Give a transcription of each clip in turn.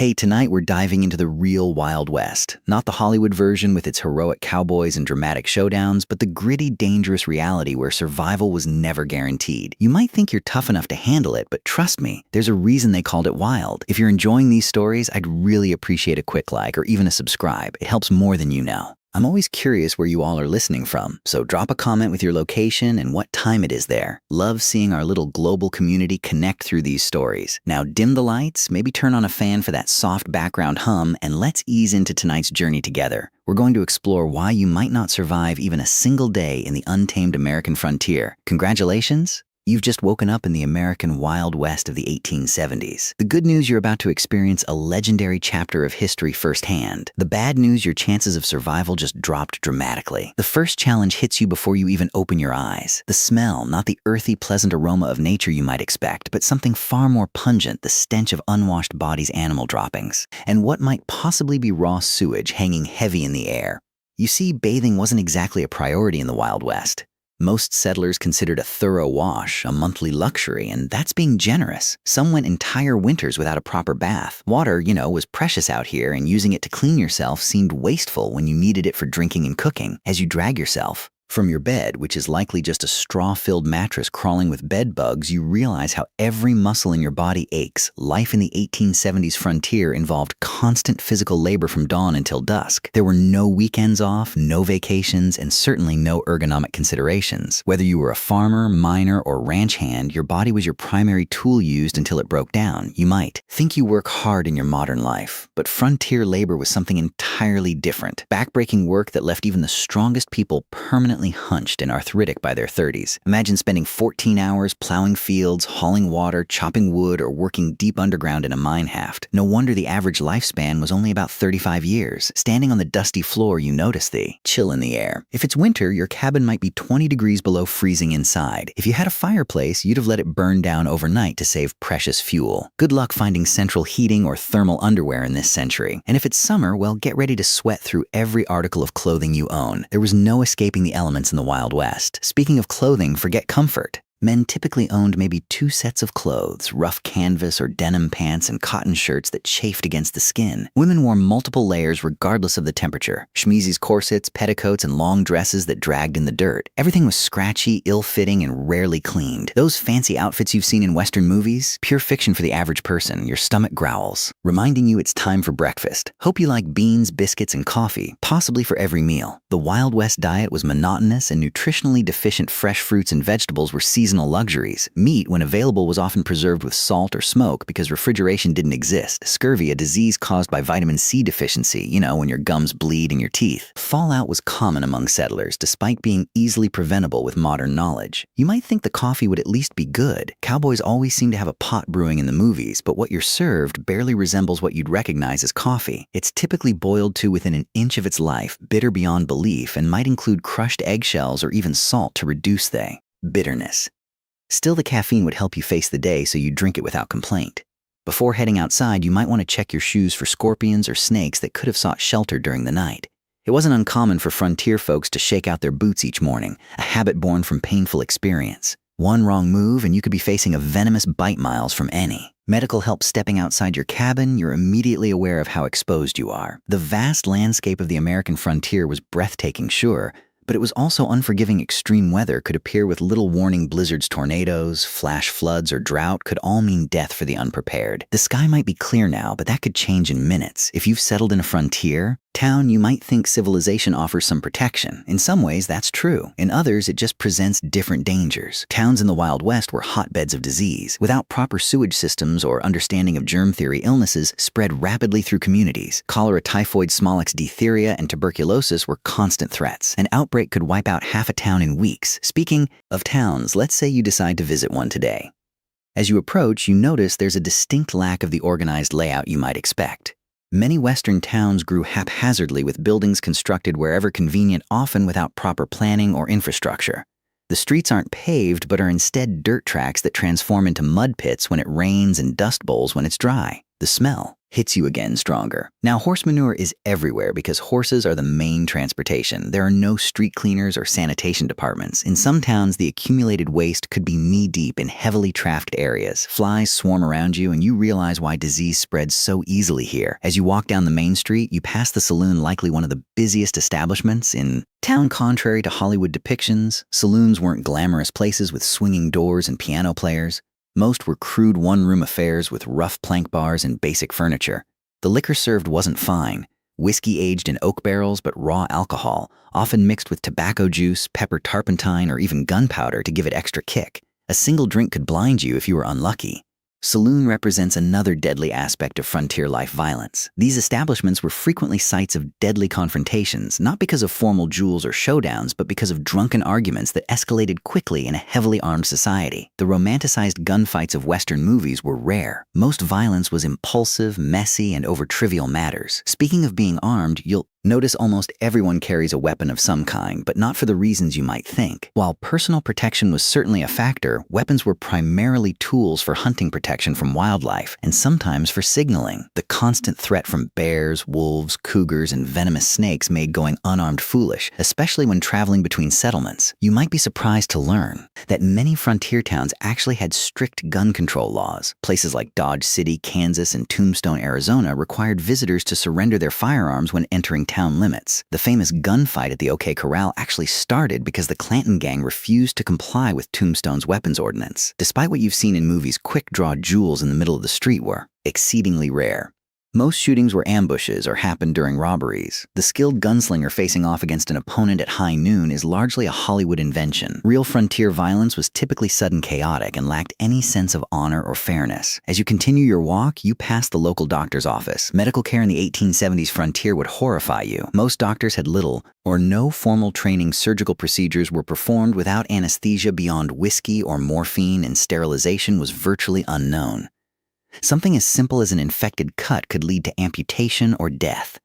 Hey, tonight we're diving into the real Wild West. Not the Hollywood version with its heroic cowboys and dramatic showdowns, but the gritty, dangerous reality where survival was never guaranteed. You might think you're tough enough to handle it, but trust me, there's a reason they called it wild. If you're enjoying these stories, I'd really appreciate a quick like or even a subscribe. It helps more than you know. I'm always curious where you all are listening from, so drop a comment with your location and what time it is there. Love seeing our little global community connect through these stories. Now dim the lights, maybe turn on a fan for that soft background hum, and let's ease into tonight's journey together. We're going to explore why you might not survive even a single day in the untamed American frontier. Congratulations! You've just woken up in the American Wild West of the 1870s. The good news, you're about to experience a legendary chapter of history firsthand. The bad news, your chances of survival just dropped dramatically. The first challenge hits you before you even open your eyes. The smell, not the earthy, pleasant aroma of nature you might expect, but something far more pungent, the stench of unwashed bodies, animal droppings, and what might possibly be raw sewage hanging heavy in the air. You see, bathing wasn't exactly a priority in the Wild West. Most settlers considered a thorough wash a monthly luxury, and that's being generous. Some went entire winters without a proper bath. Water, was precious out here, and using it to clean yourself seemed wasteful when you needed it for drinking and cooking. As you drag yourself from your bed, which is likely just a straw-filled mattress crawling with bed bugs, you realize how every muscle in your body aches. Life in the 1870s frontier involved constant physical labor from dawn until dusk. There were no weekends off, no vacations, and certainly no ergonomic considerations. Whether you were a farmer, miner, or ranch hand, your body was your primary tool used until it broke down. You might think you work hard in your modern life, but frontier labor was something entirely different. Backbreaking work that left even the strongest people permanently hunched and arthritic by their 30s. Imagine spending 14 hours plowing fields, hauling water, chopping wood, or working deep underground in a mine shaft. No wonder the average lifespan was only about 35 years. Standing on the dusty floor, you notice the chill in the air. If it's winter, your cabin might be 20 degrees below freezing inside. If you had a fireplace, you'd have let it burn down overnight to save precious fuel. Good luck finding central heating or thermal underwear in this century. And if it's summer, well, get ready to sweat through every article of clothing you own. There was no escaping the elements in the Wild West. Speaking of clothing, forget comfort. Men typically owned maybe 2 sets of clothes, rough canvas or denim pants and cotton shirts that chafed against the skin. Women wore multiple layers regardless of the temperature. Schmeezy's corsets, petticoats, and long dresses that dragged in the dirt. Everything was scratchy, ill-fitting, and rarely cleaned. Those fancy outfits you've seen in Western movies? Pure fiction for the average person. Your stomach growls, reminding you it's time for breakfast. Hope you like beans, biscuits, and coffee, possibly for every meal. The Wild West diet was monotonous, and nutritionally deficient fresh fruits and vegetables were seasonal luxuries. Meat, when available, was often preserved with salt or smoke because refrigeration didn't exist. Scurvy, a disease caused by vitamin C deficiency, when your gums bleed in your teeth. Fallout was common among settlers, despite being easily preventable with modern knowledge. You might think the coffee would at least be good. Cowboys always seem to have a pot brewing in the movies, but what you're served barely resembles what you'd recognize as coffee. It's typically boiled to within an inch of its life, bitter beyond belief, and might include crushed eggshells or even salt to reduce the bitterness. Still, the caffeine would help you face the day, so you drink it without complaint. Before heading outside, you might want to check your shoes for scorpions or snakes that could have sought shelter during the night. It wasn't uncommon for frontier folks to shake out their boots each morning, a habit born from painful experience. One wrong move and you could be facing a venomous bite miles from any. Medical help stepping outside your cabin, you're immediately aware of how exposed you are. The vast landscape of the American frontier was breathtaking, sure, but it was also unforgiving. Extreme weather could appear with little warning. Blizzards, tornadoes, flash floods, or drought could all mean death for the unprepared. The sky might be clear now, but that could change in minutes. If you've settled in a frontier town, you might think civilization offers some protection. In some ways, that's true. In others, it just presents different dangers. Towns in the Wild West were hotbeds of disease. Without proper sewage systems or understanding of germ theory, illnesses spread rapidly through communities. Cholera, typhoid, smallpox, diphtheria, and tuberculosis were constant threats. An outbreak could wipe out half a town in weeks. Speaking of towns, let's say you decide to visit one today. As you approach, you notice there's a distinct lack of the organized layout you might expect. Many Western towns grew haphazardly with buildings constructed wherever convenient, often without proper planning or infrastructure. The streets aren't paved but are instead dirt tracks that transform into mud pits when it rains and dust bowls when it's dry. The smell. hits you again stronger. Now, horse manure is everywhere because horses are the main transportation. There are no street cleaners or sanitation departments. In some towns, the accumulated waste could be knee-deep in heavily trafficked areas. Flies swarm around you, and you realize why disease spreads so easily here. As you walk down the main street, you pass the saloon, likely one of the busiest establishments in town. Contrary to Hollywood depictions, saloons weren't glamorous places with swinging doors and piano players. Most were crude one-room affairs with rough plank bars and basic furniture. The liquor served wasn't fine. Whiskey aged in oak barrels, but raw alcohol, often mixed with tobacco juice, pepper turpentine, or even gunpowder to give it extra kick. A single drink could blind you if you were unlucky. Saloon represents another deadly aspect of frontier life violence. These establishments were frequently sites of deadly confrontations, not because of formal duels or showdowns, but because of drunken arguments that escalated quickly in a heavily armed society. The romanticized gunfights of Western movies were rare. Most violence was impulsive, messy, and over trivial matters. Speaking of being armed, you'll notice almost everyone carries a weapon of some kind, but not for the reasons you might think. While personal protection was certainly a factor, weapons were primarily tools for hunting protection from wildlife, and sometimes for signaling. The constant threat from bears, wolves, cougars, and venomous snakes made going unarmed foolish, especially when traveling between settlements. You might be surprised to learn that many frontier towns actually had strict gun control laws. Places like Dodge City, Kansas, and Tombstone, Arizona required visitors to surrender their firearms when entering town limits. The famous gunfight at the OK Corral actually started because the Clanton gang refused to comply with Tombstone's weapons ordinance. Despite what you've seen in movies, quick-draw duels in the middle of the street were exceedingly rare. Most shootings were ambushes or happened during robberies. The skilled gunslinger facing off against an opponent at high noon is largely a Hollywood invention. Real frontier violence was typically sudden, chaotic, and lacked any sense of honor or fairness. As you continue your walk, you pass the local doctor's office. Medical care in the 1870s frontier would horrify you. Most doctors had little or no formal training. Surgical procedures were performed without anesthesia beyond whiskey or morphine, and sterilization was virtually unknown. Something as simple as an infected cut could lead to amputation or death.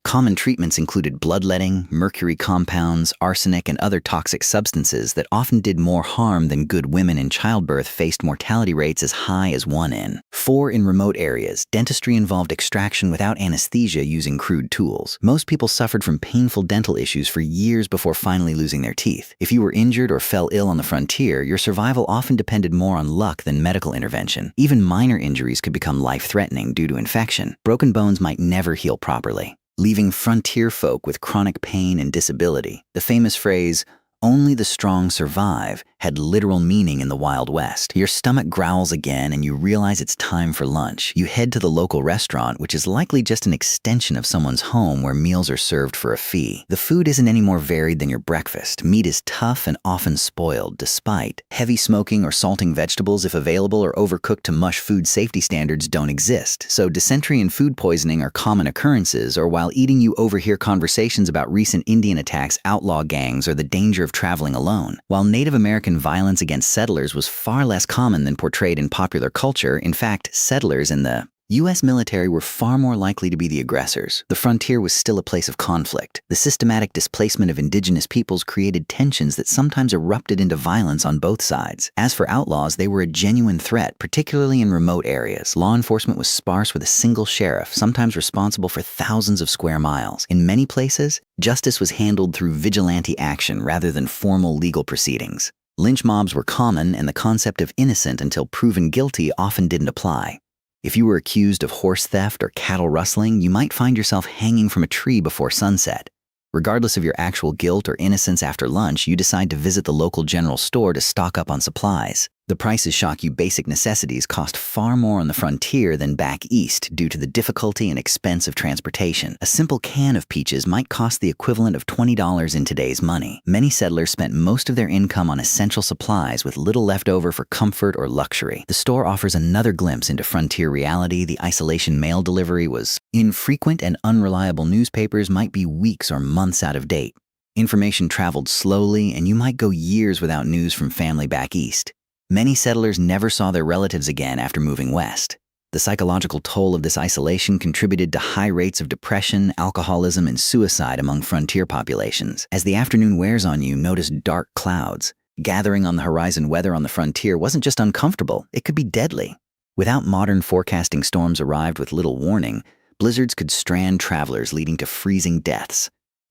Common treatments included bloodletting, mercury compounds, arsenic, and other toxic substances that often did more harm than good. Women in childbirth faced mortality rates as high as 1 in 4 in remote areas. Dentistry involved extraction without anesthesia using crude tools. Most people suffered from painful dental issues for years before finally losing their teeth. If you were injured or fell ill on the frontier, your survival often depended more on luck than medical intervention. Even minor injuries could become life-threatening due to infection. Broken bones might never heal properly, leaving frontier folk with chronic pain and disability. The famous phrase, "Only the strong survive," had literal meaning in the Wild West. Your stomach growls again and you realize it's time for lunch. You head to the local restaurant, which is likely just an extension of someone's home where meals are served for a fee. The food isn't any more varied than your breakfast. Meat is tough and often spoiled, despite heavy smoking or salting vegetables, if available, or overcooked to mush. Food safety standards don't exist, so dysentery and food poisoning are common occurrences. Or while eating, you overhear conversations about recent Indian attacks, outlaw gangs, or the danger of traveling alone. While Native American violence against settlers was far less common than portrayed in popular culture, in fact, settlers in the U.S. military were far more likely to be the aggressors. The frontier was still a place of conflict. The systematic displacement of indigenous peoples created tensions that sometimes erupted into violence on both sides. As for outlaws, they were a genuine threat, particularly in remote areas. Law enforcement was sparse, with a single sheriff, sometimes responsible for thousands of square miles. In many places, justice was handled through vigilante action rather than formal legal proceedings. Lynch mobs were common, and the concept of innocent until proven guilty often didn't apply. If you were accused of horse theft or cattle rustling, you might find yourself hanging from a tree before sunset. Regardless of your actual guilt or innocence, after lunch, you decide to visit the local general store to stock up on supplies. The prices shock you. Basic necessities cost far more on the frontier than back east due to the difficulty and expense of transportation. A simple can of peaches might cost the equivalent of $20 in today's money. Many settlers spent most of their income on essential supplies, with little left over for comfort or luxury. The store offers another glimpse into frontier reality. The isolation mail delivery was infrequent, and unreliable newspapers might be weeks or months out of date. Information traveled slowly, and you might go years without news from family back east. Many settlers never saw their relatives again after moving west. The psychological toll of this isolation contributed to high rates of depression, alcoholism, and suicide among frontier populations. As the afternoon wears on you, notice dark clouds. Gathering on the horizon. Weather on the frontier wasn't just uncomfortable, it could be deadly. Without modern forecasting, storms arrived with little warning. Blizzards could strand travelers, leading to freezing deaths.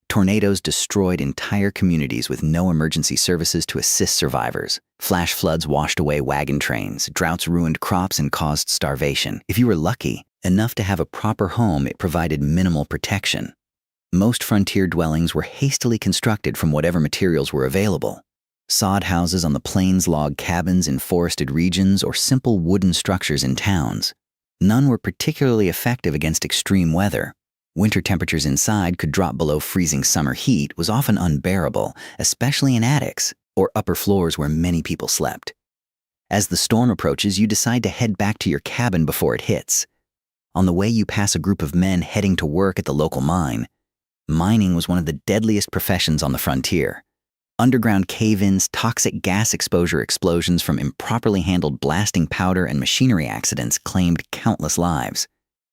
Tornadoes destroyed entire communities with no emergency services to assist survivors. Flash floods washed away wagon trains. Droughts ruined crops and caused starvation. If you were lucky enough to have a proper home, it provided minimal protection. Most frontier dwellings were hastily constructed from whatever materials were available. Sod houses on the plains, log cabins in forested regions, or simple wooden structures in towns. None were particularly effective against extreme weather. Winter temperatures inside could drop below freezing summer heat was often unbearable, especially in attics or upper floors where many people slept. As the storm approaches, you decide to head back to your cabin before it hits. On the way, you pass a group of men heading to work at the local mine. Mining was one of the deadliest professions on the frontier. Underground cave-ins, toxic gas exposure, explosions from improperly handled blasting powder, and machinery accidents claimed countless lives.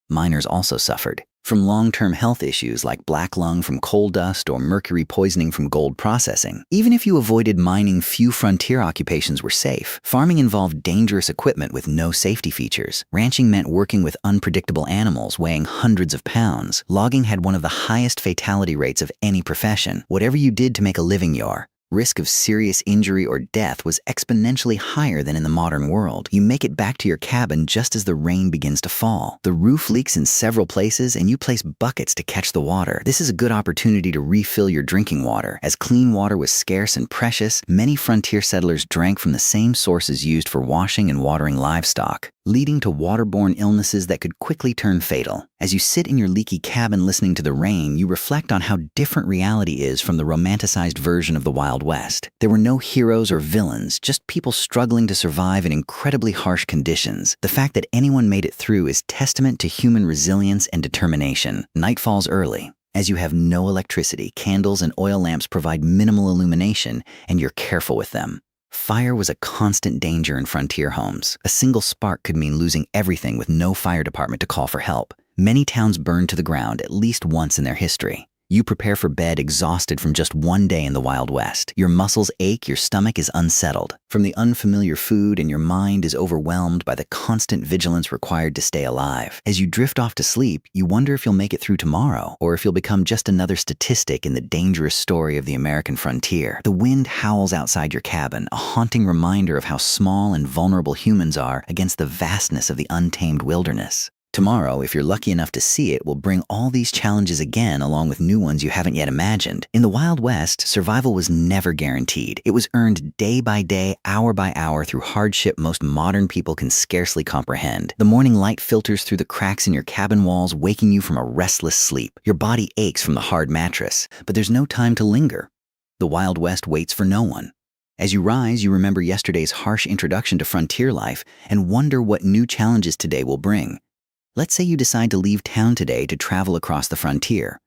Miners also suffered from long-term health issues like black lung from coal dust or mercury poisoning from gold processing. Even if you avoided mining, few frontier occupations were safe. Farming involved dangerous equipment with no safety features. Ranching meant working with unpredictable animals weighing hundreds of pounds. Logging had one of the highest fatality rates of any profession. Whatever you did to make a living, your risk of serious injury or death was exponentially higher than in the modern world. You make it back to your cabin just as the rain begins to fall. The roof leaks in several places and you place buckets to catch the water. This is a good opportunity to refill your drinking water. As clean water was scarce and precious, many frontier settlers drank from the same sources used for washing and watering livestock, leading to waterborne illnesses that could quickly turn fatal. As you sit in your leaky cabin listening to the rain, you reflect on how different reality is from the romanticized version of the Wild West. There were no heroes or villains, just people struggling to survive in incredibly harsh conditions. The fact that anyone made it through is testament to human resilience and determination. Night falls early. As you have no electricity, candles and oil lamps provide minimal illumination, and you're careful with them. Fire was a constant danger in frontier homes. A single spark could mean losing everything with no fire department to call for help. Many towns burned to the ground at least once in their history. You prepare for bed exhausted from just one day in the Wild West. Your muscles ache, your stomach is unsettled from the unfamiliar food, and your mind is overwhelmed by the constant vigilance required to stay alive. As you drift off to sleep, you wonder if you'll make it through tomorrow, or if you'll become just another statistic in the dangerous story of the American frontier. The wind howls outside your cabin, a haunting reminder of how small and vulnerable humans are against the vastness of the untamed wilderness. Tomorrow, if you're lucky enough to see it, will bring all these challenges again, along with new ones you haven't yet imagined. In the Wild West, survival was never guaranteed. It was earned day by day, hour by hour, through hardship most modern people can scarcely comprehend. The morning light filters through the cracks in your cabin walls, waking you from a restless sleep. Your body aches from the hard mattress, but there's no time to linger. The Wild West waits for no one. As you rise, you remember yesterday's harsh introduction to frontier life and wonder what new challenges today will bring. Let's say you decide to leave town today to travel across the frontier.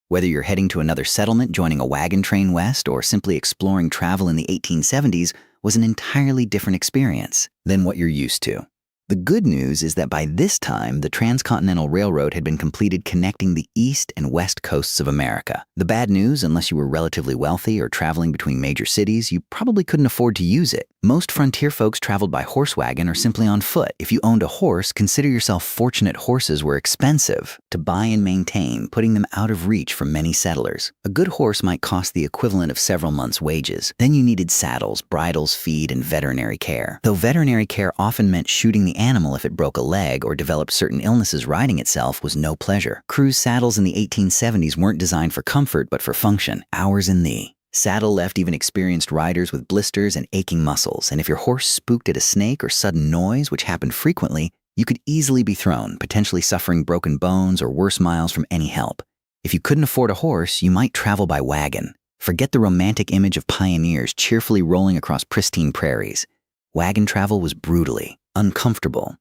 Whether you're heading to another settlement, joining a wagon train west, or simply exploring travel in the 1870s was an entirely different experience than what you're used to. The good news is that by this time, the Transcontinental Railroad had been completed, connecting the east and west coasts of America. The bad news, unless you were relatively wealthy or traveling between major cities, you probably couldn't afford to use it. Most frontier folks traveled by horse wagon or simply on foot. If you owned a horse, consider yourself fortunate. Horses were expensive to buy and maintain, putting them out of reach for many settlers. A good horse might cost the equivalent of several months' wages. Then you needed saddles, bridles, feed, and veterinary care. Though veterinary care often meant shooting the animal if it broke a leg or developed certain illnesses, riding itself was no pleasure. Cruise saddles in the 1870s weren't designed for comfort but for function. Hours in the saddle left even experienced riders with blisters and aching muscles, and if your horse spooked at a snake or sudden noise, which happened frequently, you could easily be thrown, potentially suffering broken bones or worse, miles from any help. If you couldn't afford a horse, you might travel by wagon. Forget the romantic image of pioneers cheerfully rolling across pristine prairies. Wagon travel was brutally uncomfortable.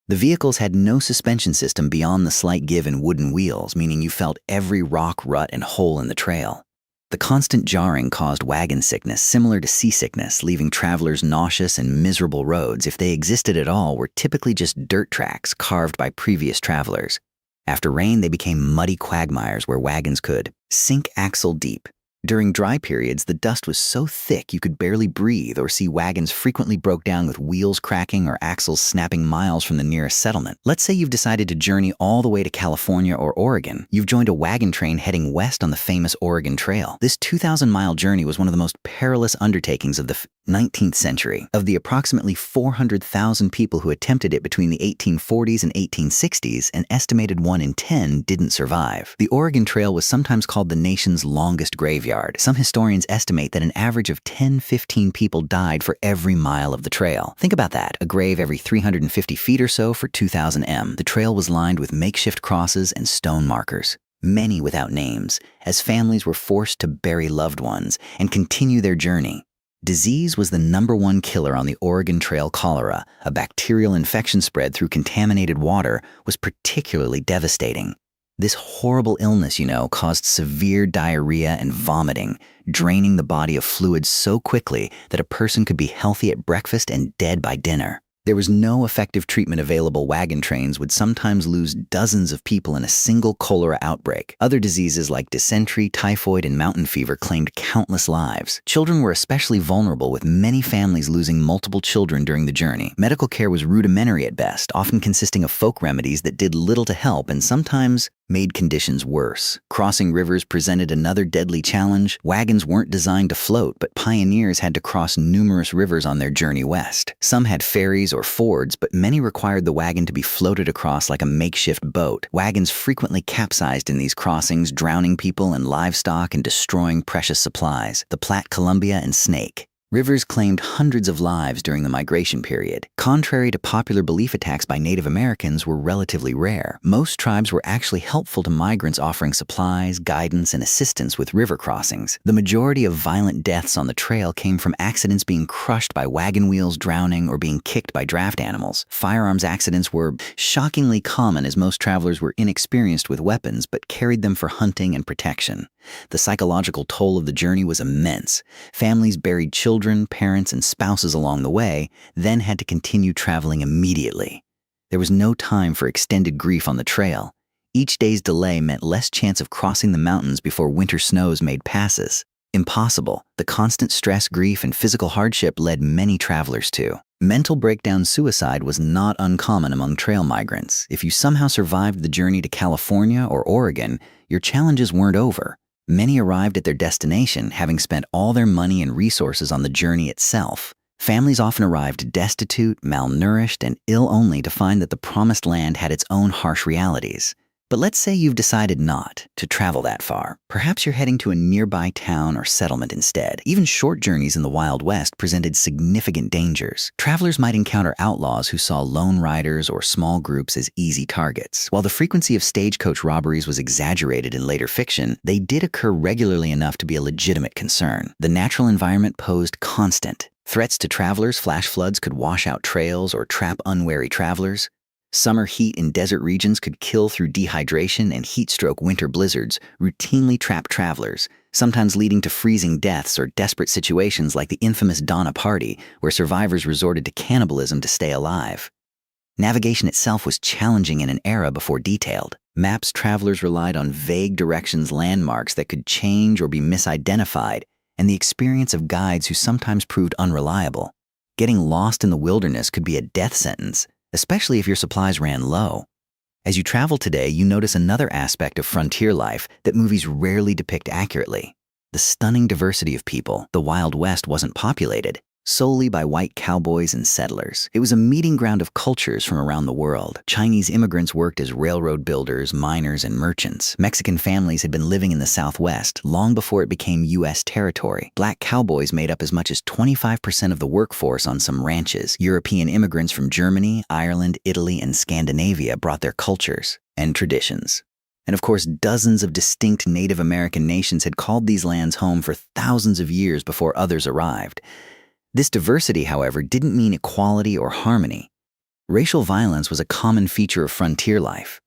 The vehicles had no suspension system beyond the slight give in wooden wheels, meaning you felt every rock, rut, and hole in the trail. The constant jarring caused wagon sickness, similar to seasickness, leaving travelers nauseous, and miserable roads, if they existed at all, were typically just dirt tracks carved by previous travelers. After rain, they became muddy quagmires where wagons could sink axle deep. During dry periods, the dust was so thick you could barely breathe or see wagons frequently broke down with wheels cracking or axles snapping miles from the nearest settlement. Let's say you've decided to journey all the way to California or Oregon. You've joined a wagon train heading west on the famous Oregon Trail. This 2,000-mile journey was one of the most perilous undertakings of the 19th century. Of the approximately 400,000 people who attempted it between the 1840s and 1860s, an estimated 1 in 10 didn't survive. The Oregon Trail was sometimes called the nation's longest graveyard. Some historians estimate that an average of 10-15 people died for every mile of the trail. Think about that, a grave every 350 feet or so for 2,000 m. The trail was lined with makeshift crosses and stone markers, many without names, as families were forced to bury loved ones and continue their journey. Disease was the #1 killer on the Oregon Trail. Cholera, a bacterial infection spread through contaminated water, was particularly devastating. This horrible illness, caused severe diarrhea and vomiting, draining the body of fluids so quickly that a person could be healthy at breakfast and dead by dinner. There was no effective treatment available. Wagon trains would sometimes lose dozens of people in a single cholera outbreak. Other diseases like dysentery, typhoid, and mountain fever claimed countless lives. Children were especially vulnerable, with many families losing multiple children during the journey. Medical care was rudimentary at best, often consisting of folk remedies that did little to help and sometimes made conditions worse. Crossing rivers presented another deadly challenge. Wagons weren't designed to float, but pioneers had to cross numerous rivers on their journey west. Some had ferries or fords, but many required the wagon to be floated across like a makeshift boat. Wagons frequently capsized in these crossings, drowning people and livestock and destroying precious supplies. The Platte, Columbia, and Snake. Rivers claimed hundreds of lives during the migration period. Contrary to popular belief, attacks by Native Americans were relatively rare. Most tribes were actually helpful to migrants, offering supplies, guidance, and assistance with river crossings. The majority of violent deaths on the trail came from accidents being crushed by wagon wheels, drowning, or being kicked by draft animals. Firearms accidents were shockingly common, as most travelers were inexperienced with weapons but carried them for hunting and protection. The psychological toll of the journey was immense. Families buried children, parents, and spouses along the way, then had to continue traveling immediately. There was no time for extended grief on the trail. Each day's delay meant less chance of crossing the mountains before winter snows made passes impossible. The constant stress, grief, and physical hardship led many travelers to mental breakdown. Suicide was not uncommon among trail migrants. If you somehow survived the journey to California or Oregon, your challenges weren't over. Many arrived at their destination having spent all their money and resources on the journey itself. Families often arrived destitute, malnourished, and ill, only to find that the promised land had its own harsh realities. But let's say you've decided not to travel that far. Perhaps you're heading to a nearby town or settlement instead. Even short journeys in the Wild West presented significant dangers. Travelers might encounter outlaws who saw lone riders or small groups as easy targets. While the frequency of stagecoach robberies was exaggerated in later fiction, they did occur regularly enough to be a legitimate concern. The natural environment posed constant threats to travelers. Flash floods could wash out trails or trap unwary travelers. Summer heat in desert regions could kill through dehydration, and heat-stroke winter blizzards routinely trap travelers, sometimes leading to freezing deaths or desperate situations like the infamous Donna Party, where survivors resorted to cannibalism to stay alive. Navigation itself was challenging in an era before detailed maps. Travelers relied on vague directions, landmarks that could change or be misidentified, and the experience of guides who sometimes proved unreliable. Getting lost in the wilderness could be a death sentence, especially if your supplies ran low. As you travel today, you notice another aspect of frontier life that movies rarely depict accurately: the stunning diversity of people. The Wild West wasn't populated solely by white cowboys and settlers. It was a meeting ground of cultures from around the world. Chinese immigrants worked as railroad builders, miners, and merchants. Mexican families had been living in the Southwest long before it became U.S. territory. Black cowboys made up as much as 25% of the workforce on some ranches. European immigrants from Germany, Ireland, Italy, and Scandinavia brought their cultures and traditions. And of course, dozens of distinct Native American nations had called these lands home for thousands of years before others arrived. This diversity, however, didn't mean equality or harmony. Racial violence was a common feature of frontier life.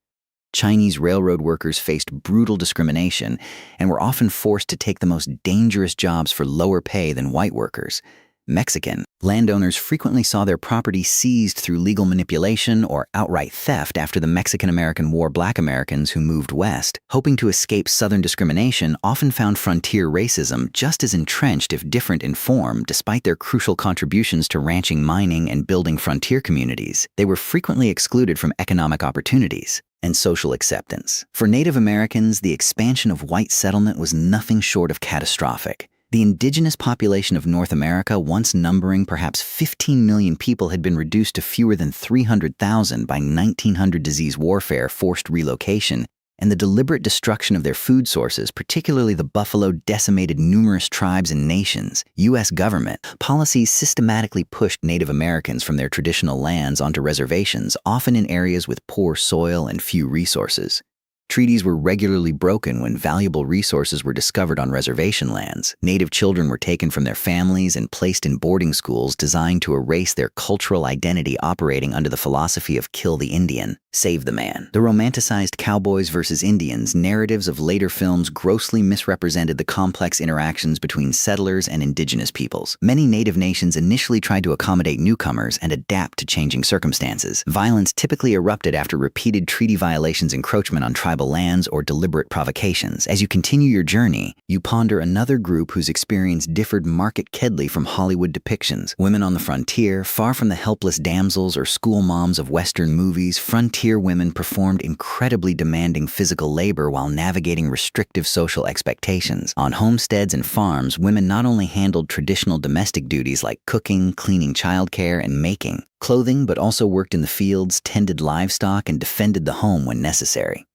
Chinese railroad workers faced brutal discrimination and were often forced to take the most dangerous jobs for lower pay than white workers. Mexican. Landowners frequently saw their property seized through legal manipulation or outright theft after the Mexican-American War. Black Americans who moved west, hoping to escape Southern discrimination, often found frontier racism just as entrenched if different in form. Despite their crucial contributions to ranching, mining, and building frontier communities, they were frequently excluded from economic opportunities and social acceptance. For Native Americans, the expansion of white settlement was nothing short of catastrophic. The indigenous population of North America, once numbering perhaps 15 million people, had been reduced to fewer than 300,000 by 1900. Disease, warfare, forced relocation, and the deliberate destruction of their food sources, particularly the buffalo, decimated numerous tribes and nations. U.S. government policies systematically pushed Native Americans from their traditional lands onto reservations, often in areas with poor soil and few resources. Treaties were regularly broken when valuable resources were discovered on reservation lands. Native children were taken from their families and placed in boarding schools designed to erase their cultural identity, operating under the philosophy of kill the Indian, save the man. The romanticized Cowboys versus Indians narratives of later films grossly misrepresented the complex interactions between settlers and indigenous peoples. Many Native nations initially tried to accommodate newcomers and adapt to changing circumstances. Violence typically erupted after repeated treaty violations, encroachment on tribal lands, or deliberate provocations. As you continue your journey, you ponder another group whose experience differed markedly from Hollywood depictions. Women on the frontier, far from the helpless damsels or school moms of Western movies, frontier women performed incredibly demanding physical labor while navigating restrictive social expectations. On homesteads and farms, women not only handled traditional domestic duties like cooking, cleaning, childcare, and making clothing, but also worked in the fields, tended livestock, and defended the home when necessary.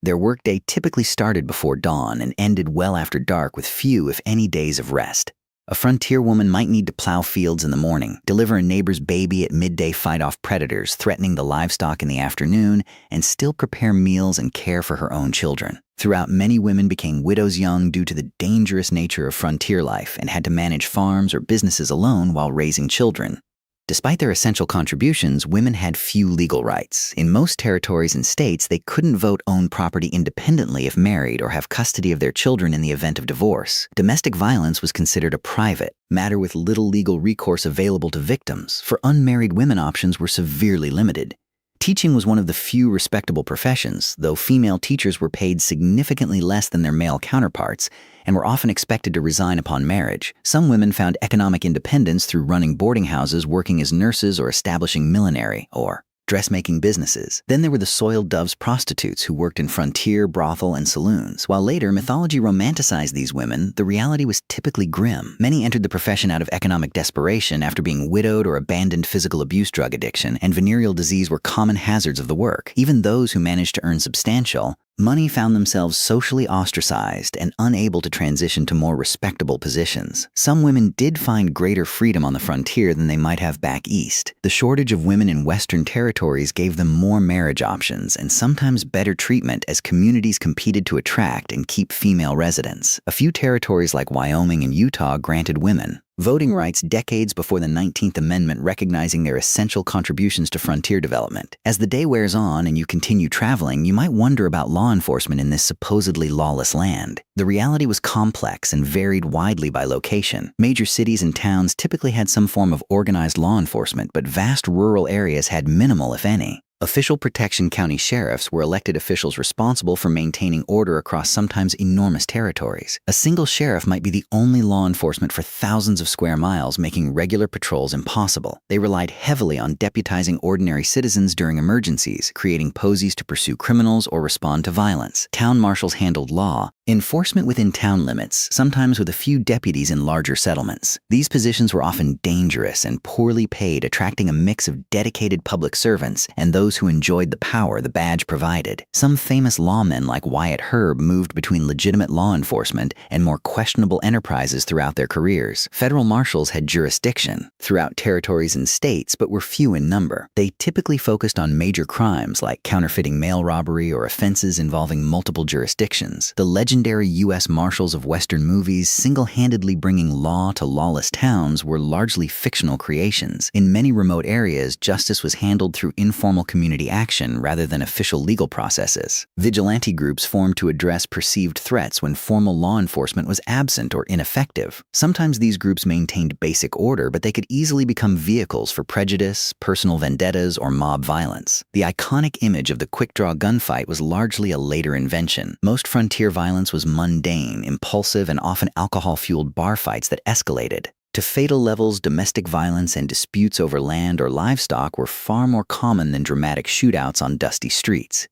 Their workday typically started before dawn and ended well after dark, with few, if any, days of rest. A frontier woman might need to plow fields in the morning, deliver a neighbor's baby at midday, fight off predators threatening the livestock in the afternoon, and still prepare meals and care for her own children. Throughout, many women became widows young due to the dangerous nature of frontier life and had to manage farms or businesses alone while raising children. Despite their essential contributions, women had few legal rights. In most territories and states, they couldn't vote, own property independently if married, or have custody of their children in the event of divorce. Domestic violence was considered a private matter with little legal recourse available to victims. For unmarried women, options were severely limited. Teaching was one of the few respectable professions, though female teachers were paid significantly less than their male counterparts and were often expected to resign upon marriage. Some women found economic independence through running boarding houses, working as nurses, or establishing millinery or dressmaking businesses. Then there were the soiled doves prostitutes who worked in frontier, brothel, and saloons. While later mythology romanticized these women, the reality was typically grim. Many entered the profession out of economic desperation after being widowed or abandoned. Physical abuse, drug addiction, and venereal disease were common hazards of the work. Even those who managed to earn substantial money found themselves socially ostracized and unable to transition to more respectable positions. Some women did find greater freedom on the frontier than they might have back east. The shortage of women in Western territories gave them more marriage options and sometimes better treatment as communities competed to attract and keep female residents. A few territories like Wyoming and Utah granted women voting rights decades before the 19th Amendment, recognizing their essential contributions to frontier development. As the day wears on and you continue traveling, you might wonder about law enforcement in this supposedly lawless land. The reality was complex and varied widely by location. Major cities and towns typically had some form of organized law enforcement, but vast rural areas had minimal, if any. Official protection county sheriffs were elected officials responsible for maintaining order across sometimes enormous territories. A single sheriff might be the only law enforcement for thousands of square miles, making regular patrols impossible. They relied heavily on deputizing ordinary citizens during emergencies, creating posies to pursue criminals or respond to violence. Town marshals handled law enforcement within town limits, sometimes with a few deputies in larger settlements. These positions were often dangerous and poorly paid, attracting a mix of dedicated public servants and those who enjoyed the power the badge provided. Some famous lawmen like Wyatt Herb moved between legitimate law enforcement and more questionable enterprises throughout their careers. Federal marshals had jurisdiction throughout territories and states, but were few in number. They typically focused on major crimes like counterfeiting mail robbery or offenses involving multiple jurisdictions. The legendary U.S. Marshals of Western movies, single-handedly bringing law to lawless towns, were largely fictional creations. In many remote areas, justice was handled through informal community action rather than official legal processes. Vigilante groups formed to address perceived threats when formal law enforcement was absent or ineffective. Sometimes these groups maintained basic order, but they could easily become vehicles for prejudice, personal vendettas, or mob violence. The iconic image of the quick-draw gunfight was largely a later invention. Most frontier violence was mundane, impulsive, and often alcohol-fueled bar fights that escalated. To fatal levels, domestic violence and disputes over land or livestock were far more common than dramatic shootouts on dusty streets.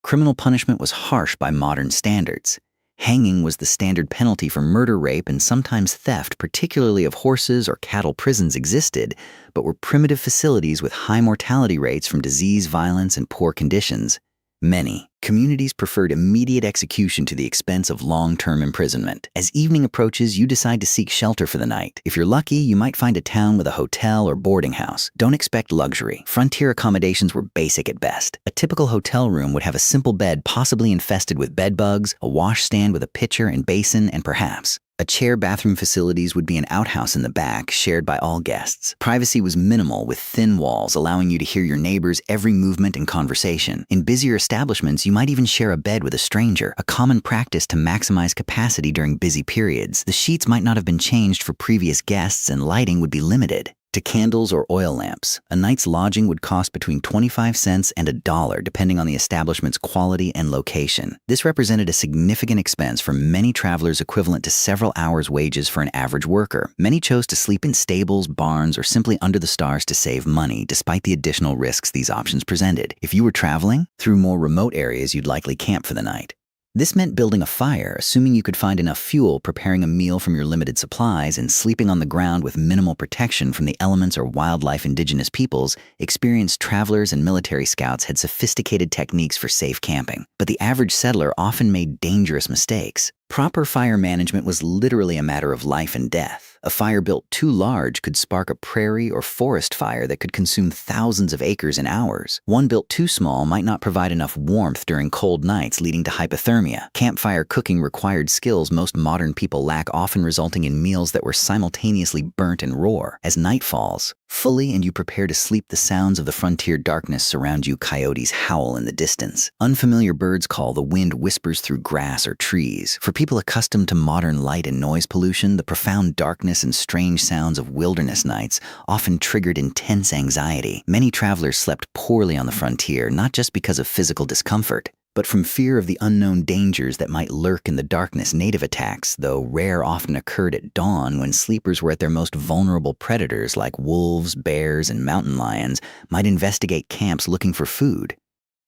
Criminal punishment was harsh by modern standards. Hanging was the standard penalty for murder, rape, and sometimes theft, particularly of horses or cattle. Prisons existed, but were primitive facilities with high mortality rates from disease, violence, and poor conditions. Many communities preferred immediate execution to the expense of long-term imprisonment. As evening approaches, you decide to seek shelter for the night. If you're lucky, you might find a town with a hotel or boarding house. Don't expect luxury. Frontier accommodations were basic at best. A typical hotel room would have a simple bed possibly infested with bed bugs, a washstand with a pitcher and basin, and perhaps a chair. Bathroom facilities would be an outhouse in the back, shared by all guests. Privacy was minimal, with thin walls allowing you to hear your neighbors' every movement and conversation. In busier establishments, you might even share a bed with a stranger, a common practice to maximize capacity during busy periods. The sheets might not have been changed for previous guests, and lighting would be limited to candles or oil lamps. A night's lodging would cost between 25 cents and $1, depending on the establishment's quality and location. This represented a significant expense for many travelers, equivalent to several hours' wages for an average worker. Many chose to sleep in stables, barns, or simply under the stars to save money, despite the additional risks these options presented. If you were traveling through more remote areas, you'd likely camp for the night. This meant building a fire, assuming you could find enough fuel, preparing a meal from your limited supplies, and sleeping on the ground with minimal protection from the elements or wildlife. Indigenous peoples, experienced travelers, and military scouts had sophisticated techniques for safe camping, but the average settler often made dangerous mistakes. Proper fire management was literally a matter of life and death. A fire built too large could spark a prairie or forest fire that could consume thousands of acres in hours. One built too small might not provide enough warmth during cold nights, leading to hypothermia. Campfire cooking required skills most modern people lack, often resulting in meals that were simultaneously burnt and raw. As night falls fully and you prepare to sleep, the sounds of the frontier darkness surround you. Coyotes howl in the distance. Unfamiliar birds call. The wind whispers through grass or trees. For people accustomed to modern light and noise pollution, the profound darkness and strange sounds of wilderness nights often triggered intense anxiety. Many travelers slept poorly on the frontier, not just because of physical discomfort, but from fear of the unknown dangers that might lurk in the darkness. Native attacks, though rare, often occurred at dawn when sleepers were at their most vulnerable. Predators like wolves, bears, and mountain lions might investigate camps looking for food.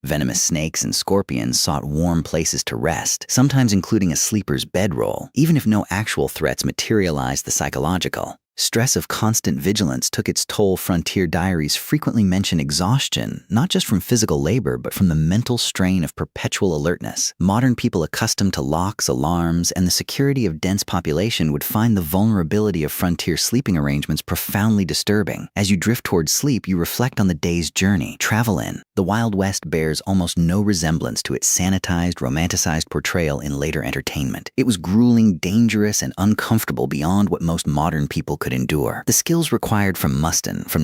Venomous snakes and scorpions sought warm places to rest, sometimes including a sleeper's bedroll. Even if no actual threats materialized, the psychological stress of constant vigilance took its toll. Frontier diaries frequently mention exhaustion, not just from physical labor, but from the mental strain of perpetual alertness. Modern people accustomed to locks, alarms, and the security of dense population would find the vulnerability of frontier sleeping arrangements profoundly disturbing. As you drift towards sleep, you reflect on the day's journey. Travel in. The Wild West bears almost no resemblance to its sanitized, romanticized portrayal in later entertainment. It was grueling, dangerous, and uncomfortable beyond what most modern people could endure. The skills required from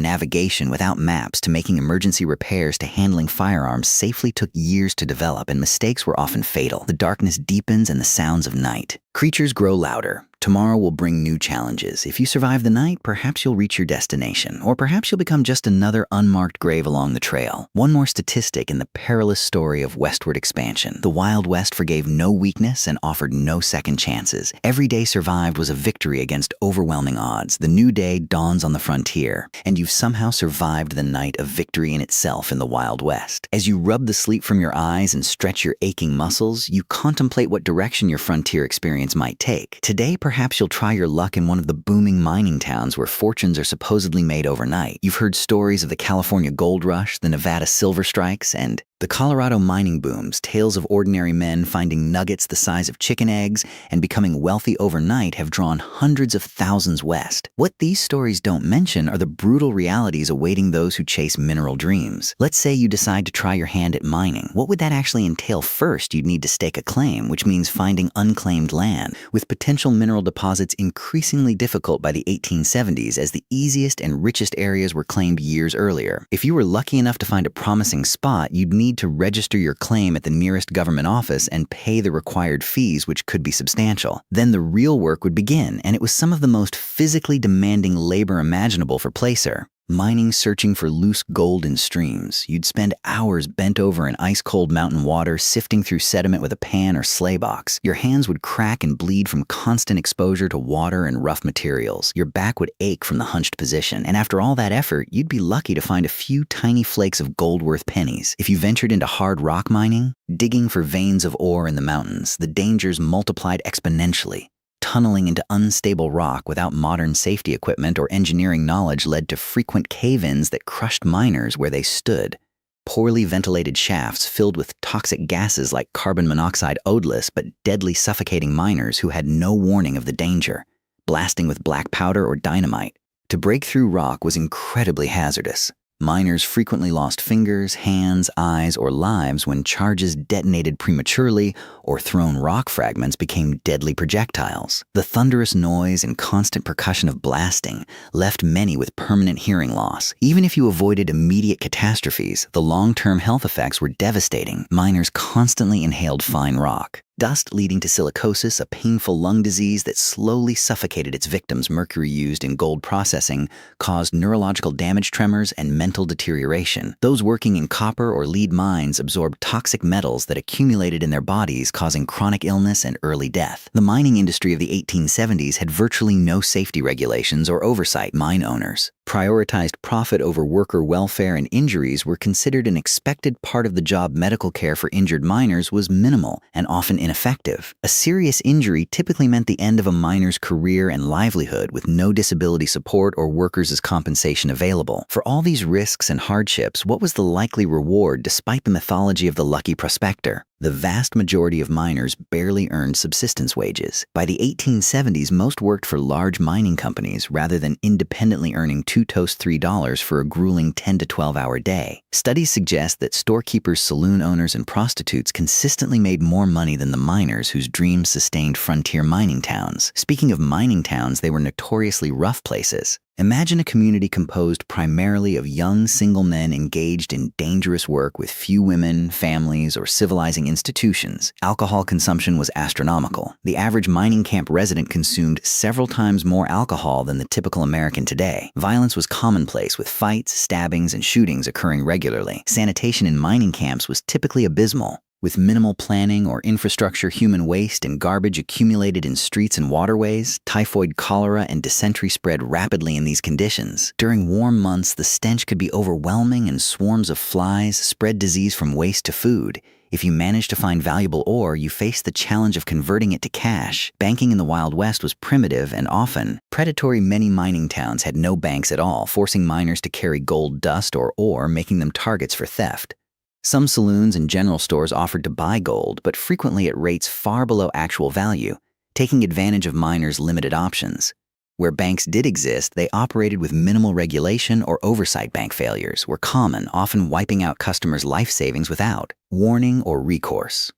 navigation without maps to making emergency repairs to handling firearms safely took years to develop, and mistakes were often fatal. The darkness deepens and the sounds of night. Creatures grow louder. Tomorrow will bring new challenges. If you survive the night, perhaps you'll reach your destination, or perhaps you'll become just another unmarked grave along the trail. One more statistic in the perilous story of westward expansion. The Wild West forgave no weakness and offered no second chances. Every day survived was a victory against overwhelming odds. The new day dawns on the frontier, and you've somehow survived the night of victory in itself in the Wild West. As you rub the sleep from your eyes and stretch your aching muscles, you contemplate what direction your frontier experience might take. Today, perhaps you'll try your luck in one of the booming mining towns where fortunes are supposedly made overnight. You've heard stories of the California gold rush, the Nevada silver strikes, and The Colorado mining booms, tales of ordinary men finding nuggets the size of chicken eggs and becoming wealthy overnight, have drawn hundreds of thousands west. What these stories don't mention are the brutal realities awaiting those who chase mineral dreams. Let's say you decide to try your hand at mining. What would that actually entail? First, you'd need to stake a claim, which means finding unclaimed land, with potential mineral deposits increasingly difficult by the 1870s as the easiest and richest areas were claimed years earlier. If you were lucky enough to find a promising spot, you'd need to register your claim at the nearest government office and pay the required fees, which could be substantial. Then the real work would begin, and it was some of the most physically demanding labor imaginable for placer. Mining, searching for loose gold in streams. You'd spend hours bent over in ice-cold mountain water, sifting through sediment with a pan or sleigh box. Your hands would crack and bleed from constant exposure to water and rough materials. Your back would ache from the hunched position. And after all that effort, you'd be lucky to find a few tiny flakes of gold worth pennies. If you ventured into hard rock mining, digging for veins of ore in the mountains, the dangers multiplied exponentially. Tunneling into unstable rock without modern safety equipment or engineering knowledge led to frequent cave-ins that crushed miners where they stood. Poorly ventilated shafts filled with toxic gases like carbon monoxide, odorless but deadly, suffocating miners who had no warning of the danger, blasting with black powder or dynamite. To break through rock was incredibly hazardous. Miners frequently lost fingers, hands, eyes, or lives when charges detonated prematurely or thrown rock fragments became deadly projectiles. The thunderous noise and constant percussion of blasting left many with permanent hearing loss. Even if you avoided immediate catastrophes, the long-term health effects were devastating. Miners constantly inhaled fine rock. Dust leading to silicosis, a painful lung disease that slowly suffocated its victims. Mercury used in gold processing caused neurological damage, tremors, and mental deterioration. Those working in copper or lead mines absorbed toxic metals that accumulated in their bodies, causing chronic illness and early death. The mining industry of the 1870s had virtually no safety regulations or oversight. Mine owners prioritized profit over worker welfare, and injuries were considered an expected part of the job. Medical care for injured miners was minimal and often ineffective. A serious injury typically meant the end of a miner's career and livelihood, with no disability support or workers' compensation available. For all these risks and hardships, what was the likely reward despite the mythology of the lucky prospector? The vast majority of miners barely earned subsistence wages. By the 1870s, most worked for large mining companies rather than independently earning $2 to $3 for a grueling 10 to 12-hour day. Studies suggest that storekeepers, saloon owners, and prostitutes consistently made more money than the miners whose dreams sustained frontier mining towns. Speaking of mining towns, they were notoriously rough places. Imagine a community composed primarily of young single men engaged in dangerous work with few women, families, or civilizing institutions. Alcohol consumption was astronomical. The average mining camp resident consumed several times more alcohol than the typical American today. Violence was commonplace, with fights, stabbings, and shootings occurring regularly. Sanitation in mining camps was typically abysmal. With minimal planning or infrastructure, human waste and garbage accumulated in streets and waterways. Typhoid, cholera, and dysentery spread rapidly in these conditions. During warm months, the stench could be overwhelming, and swarms of flies spread disease from waste to food. If you managed to find valuable ore, you faced the challenge of converting it to cash. Banking in the Wild West was primitive and often predatory. Many mining towns had no banks at all, forcing miners to carry gold dust or ore, making them targets for theft. Some saloons and general stores offered to buy gold, but frequently at rates far below actual value, taking advantage of miners' limited options. Where banks did exist, they operated with minimal regulation or oversight. Bank failures were common, often wiping out customers' life savings without warning or recourse.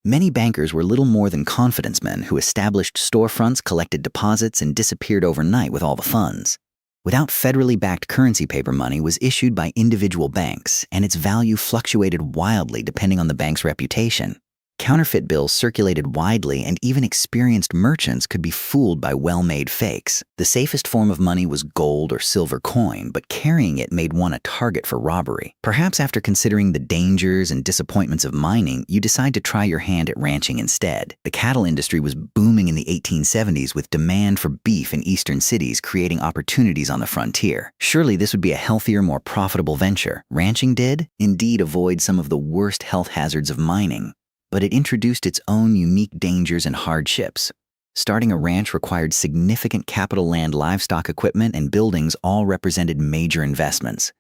Many bankers were little more than confidence men who established storefronts, collected deposits, and disappeared overnight with all the funds. Without federally backed currency, paper money was issued by individual banks, and its value fluctuated wildly depending on the bank's reputation. Counterfeit bills circulated widely, and even experienced merchants could be fooled by well-made fakes. The safest form of money was gold or silver coin, but carrying it made one a target for robbery. Perhaps after considering the dangers and disappointments of mining, you decide to try your hand at ranching instead. The cattle industry was booming in the 1870s, with demand for beef in eastern cities creating opportunities on the frontier. Surely this would be a healthier, more profitable venture. Ranching did, indeed, avoid some of the worst health hazards of mining, but it introduced its own unique dangers and hardships. Starting a ranch required significant capital. Land, livestock, equipment, and buildings all represented major investments.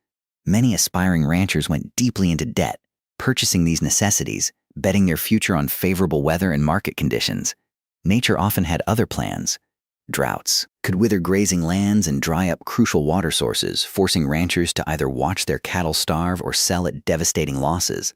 Many aspiring ranchers went deeply into debt, purchasing these necessities, betting their future on favorable weather and market conditions. Nature often had other plans. Droughts could wither grazing lands and dry up crucial water sources, forcing ranchers to either watch their cattle starve or sell at devastating losses.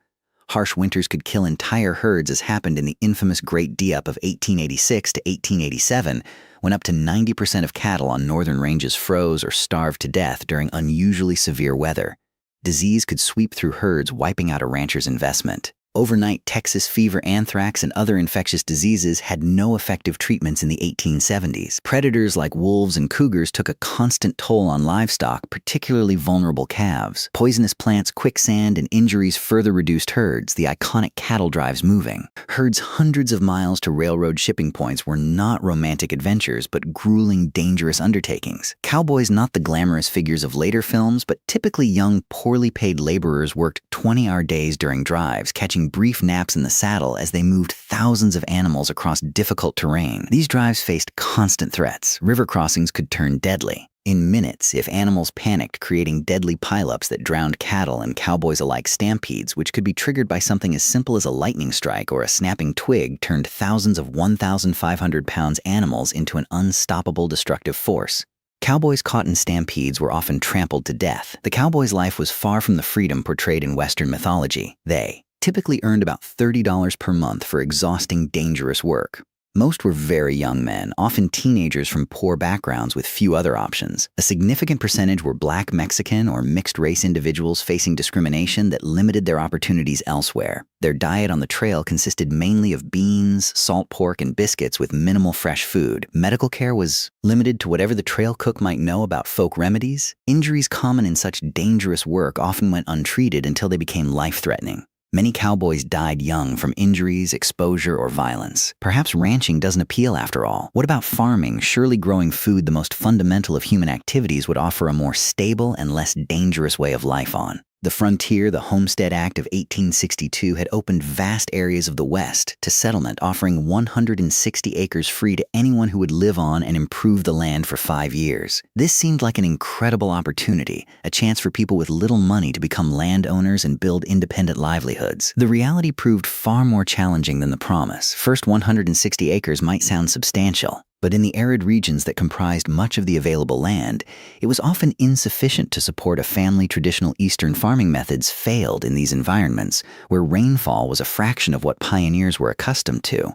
Harsh winters could kill entire herds, as happened in the infamous Great De-up of 1886 to 1887, when up to 90% of cattle on northern ranges froze or starved to death during unusually severe weather. Disease could sweep through herds, wiping out a rancher's investment. Overnight Texas fever, anthrax, and other infectious diseases had no effective treatments in the 1870s. Predators like wolves and cougars took a constant toll on livestock, particularly vulnerable calves. Poisonous plants, quicksand, and injuries further reduced herds, the iconic cattle drives moving. Herds hundreds of miles to railroad shipping points were not romantic adventures, but grueling, dangerous undertakings. Cowboys, not the glamorous figures of later films, but typically young, poorly paid laborers, worked 20-hour days during drives, catching brief naps in the saddle as they moved thousands of animals across difficult terrain. These drives faced constant threats. River crossings could turn deadly. In minutes, if animals panicked, creating deadly pileups that drowned cattle and cowboys alike. Stampedes, which could be triggered by something as simple as a lightning strike or a snapping twig, turned thousands of 1,500-pound animals into an unstoppable destructive force. Cowboys caught in stampedes were often trampled to death. The cowboy's life was far from the freedom portrayed in Western mythology. They typically earned about $30 per month for exhausting, dangerous work. Most were very young men, often teenagers from poor backgrounds with few other options. A significant percentage were Black, Mexican, or mixed-race individuals facing discrimination that limited their opportunities elsewhere. Their diet on the trail consisted mainly of beans, salt pork, and biscuits with minimal fresh food. Medical care was limited to whatever the trail cook might know about folk remedies. Injuries common in such dangerous work often went untreated until they became life-threatening. Many cowboys died young from injuries, exposure, or violence. Perhaps ranching doesn't appeal after all. What about farming? Surely growing food, the most fundamental of human activities, would offer a more stable and less dangerous way of life on. The frontier, the Homestead Act of 1862, had opened vast areas of the West to settlement, offering 160 acres free to anyone who would live on and improve the land for 5 years. This seemed like an incredible opportunity, a chance for people with little money to become landowners and build independent livelihoods. The reality proved far more challenging than the promise. First, 160 acres might sound substantial, but in the arid regions that comprised much of the available land, it was often insufficient to support a family. Traditional Eastern farming methods failed in these environments, where rainfall was a fraction of what pioneers were accustomed to.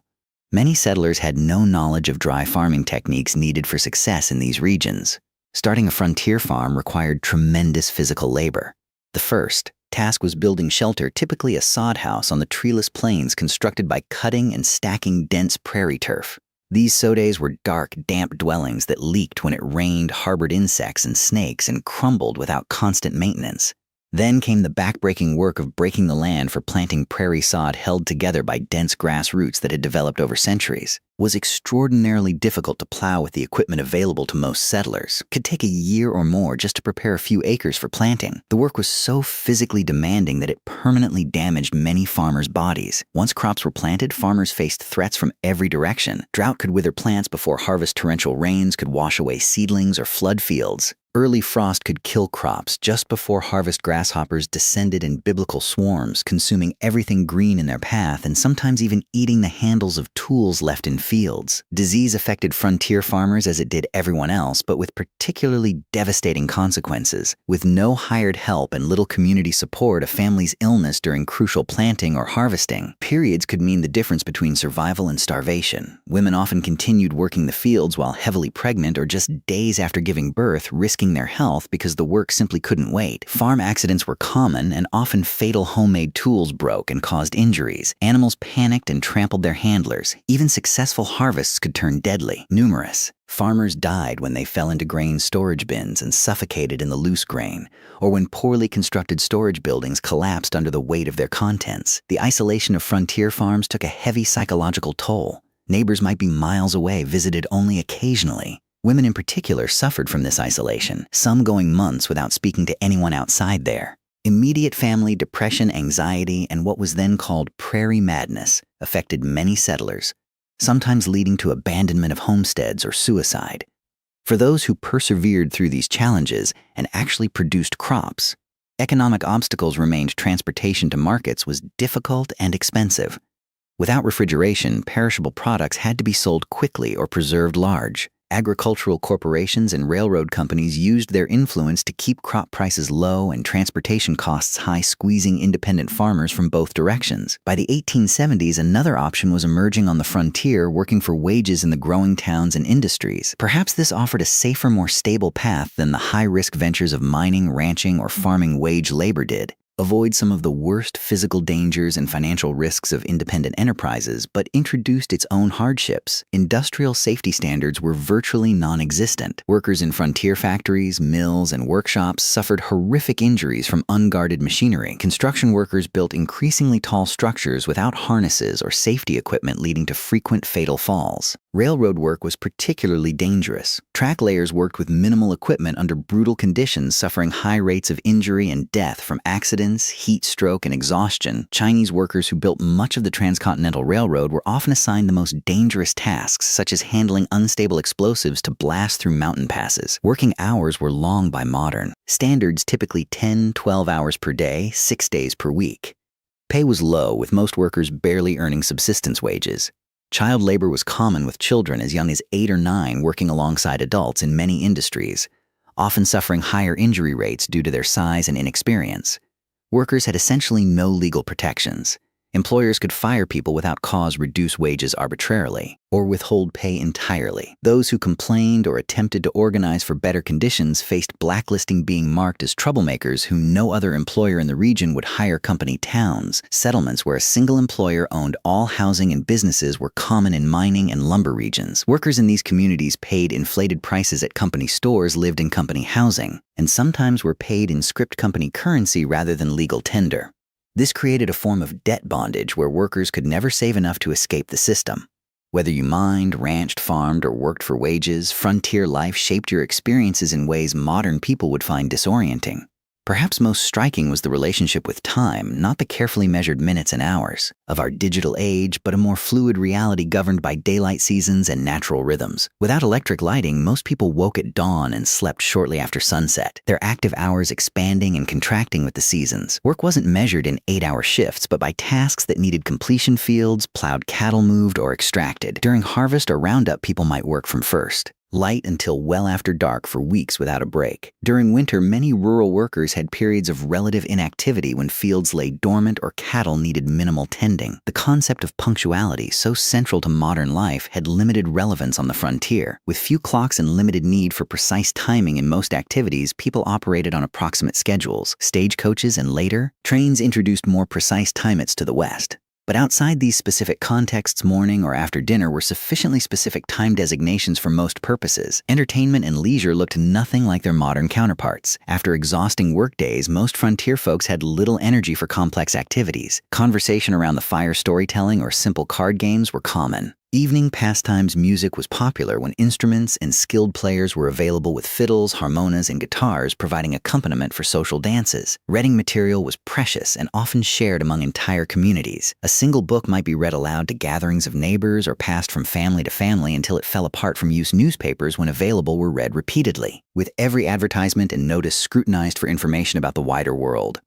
Many settlers had no knowledge of dry farming techniques needed for success in these regions. Starting a frontier farm required tremendous physical labor. The first task was building shelter, typically a sod house on the treeless plains constructed by cutting and stacking dense prairie turf. These sodes were dark, damp dwellings that leaked when it rained, harbored insects and snakes, and crumbled without constant maintenance. Then came the backbreaking work of breaking the land for planting prairie sod held together by dense grass roots that had developed over centuries. It was extraordinarily difficult to plow with the equipment available to most settlers. It could take a year or more just to prepare a few acres for planting. The work was so physically demanding that it permanently damaged many farmers' bodies. Once crops were planted, farmers faced threats from every direction. Drought could wither plants before harvest. Torrential rains could wash away seedlings or flood fields. Early frost could kill crops just before harvest. Grasshoppers descended in biblical swarms, consuming everything green in their path and sometimes even eating the handles of tools left in fields. Disease affected frontier farmers as it did everyone else, but with particularly devastating consequences. With no hired help and little community support, a family's illness during crucial planting or harvesting periods could mean the difference between survival and starvation. Women often continued working the fields while heavily pregnant or just days after giving birth, risking their health because the work simply couldn't wait. Farm accidents were common, and often fatal homemade tools broke and caused injuries. Animals panicked and trampled their handlers. Even successful harvests could turn deadly. Numerous farmers died when they fell into grain storage bins and suffocated in the loose grain, or when poorly constructed storage buildings collapsed under the weight of their contents. The isolation of frontier farms took a heavy psychological toll. Neighbors might be miles away, visited only occasionally. Women in particular suffered from this isolation, some going months without speaking to anyone outside there. Immediate family depression, anxiety, and what was then called prairie madness affected many settlers, sometimes leading to abandonment of homesteads or suicide. For those who persevered through these challenges and actually produced crops, Economic obstacles remained. Transportation to markets was difficult and expensive. Without refrigeration, perishable products had to be sold quickly or preserved large. Agricultural corporations and railroad companies used their influence to keep crop prices low and transportation costs high, squeezing independent farmers from both directions. By the 1870s, another option was emerging on the frontier, working for wages in the growing towns and industries. Perhaps this offered a safer, more stable path than the high-risk ventures of mining, ranching, or farming wage labor did. Avoid some of the worst physical dangers and financial risks of independent enterprises, but introduced its own hardships. Industrial safety standards were virtually non-existent. Workers in frontier factories, mills, and workshops suffered horrific injuries from unguarded machinery. Construction workers built increasingly tall structures without harnesses or safety equipment, leading to frequent fatal falls. Railroad work was particularly dangerous. Track layers worked with minimal equipment under brutal conditions, suffering high rates of injury and death from accidents, heat stroke, and exhaustion. Chinese workers who built much of the transcontinental railroad were often assigned the most dangerous tasks, such as handling unstable explosives to blast through mountain passes. Working hours were long by modern standards, typically 10-12 hours per day, 6 days per week. Pay was low, with most workers barely earning subsistence wages. Child labor was common, with children as young as 8 or 9 working alongside adults in many industries, often suffering higher injury rates due to their size and inexperience. Workers had essentially no legal protections. Employers could fire people without cause, reduce wages arbitrarily, or withhold pay entirely. Those who complained or attempted to organize for better conditions faced blacklisting, being marked as troublemakers who no other employer in the region would hire. Company towns, settlements where a single employer owned all housing and businesses, were common in mining and lumber regions. Workers in these communities paid inflated prices at company stores, lived in company housing, and sometimes were paid in script company currency rather than legal tender. This created a form of debt bondage where workers could never save enough to escape the system. Whether you mined, ranched, farmed, or worked for wages, frontier life shaped your experiences in ways modern people would find disorienting. Perhaps most striking was the relationship with time, not the carefully measured minutes and hours of our digital age, but a more fluid reality governed by daylight seasons and natural rhythms. Without electric lighting, most people woke at dawn and slept shortly after sunset, their active hours expanding and contracting with the seasons. Work wasn't measured in 8-hour shifts, but by tasks that needed completion: fields, plowed cattle, moved, or extracted. During harvest or roundup, people might work from first light until well after dark for weeks without a break. During winter, many rural workers had periods of relative inactivity when fields lay dormant or cattle needed minimal tending. The concept of punctuality, so central to modern life, had limited relevance on the frontier. With few clocks and limited need for precise timing in most activities, people operated on approximate schedules. Stagecoaches and later, trains introduced more precise timeouts to the west. But outside these specific contexts, morning or after dinner were sufficiently specific time designations for most purposes. Entertainment and leisure looked nothing like their modern counterparts. After exhausting work days, most frontier folks had little energy for complex activities. Conversation around the fire, storytelling, or simple card games were common. Evening pastimes music was popular when instruments and skilled players were available, with fiddles, harmonas, and guitars providing accompaniment for social dances. Reading material was precious and often shared among entire communities. A single book might be read aloud to gatherings of neighbors or passed from family to family until it fell apart from use. Newspapers, when available, were read repeatedly, with every advertisement and notice scrutinized for information about the wider world.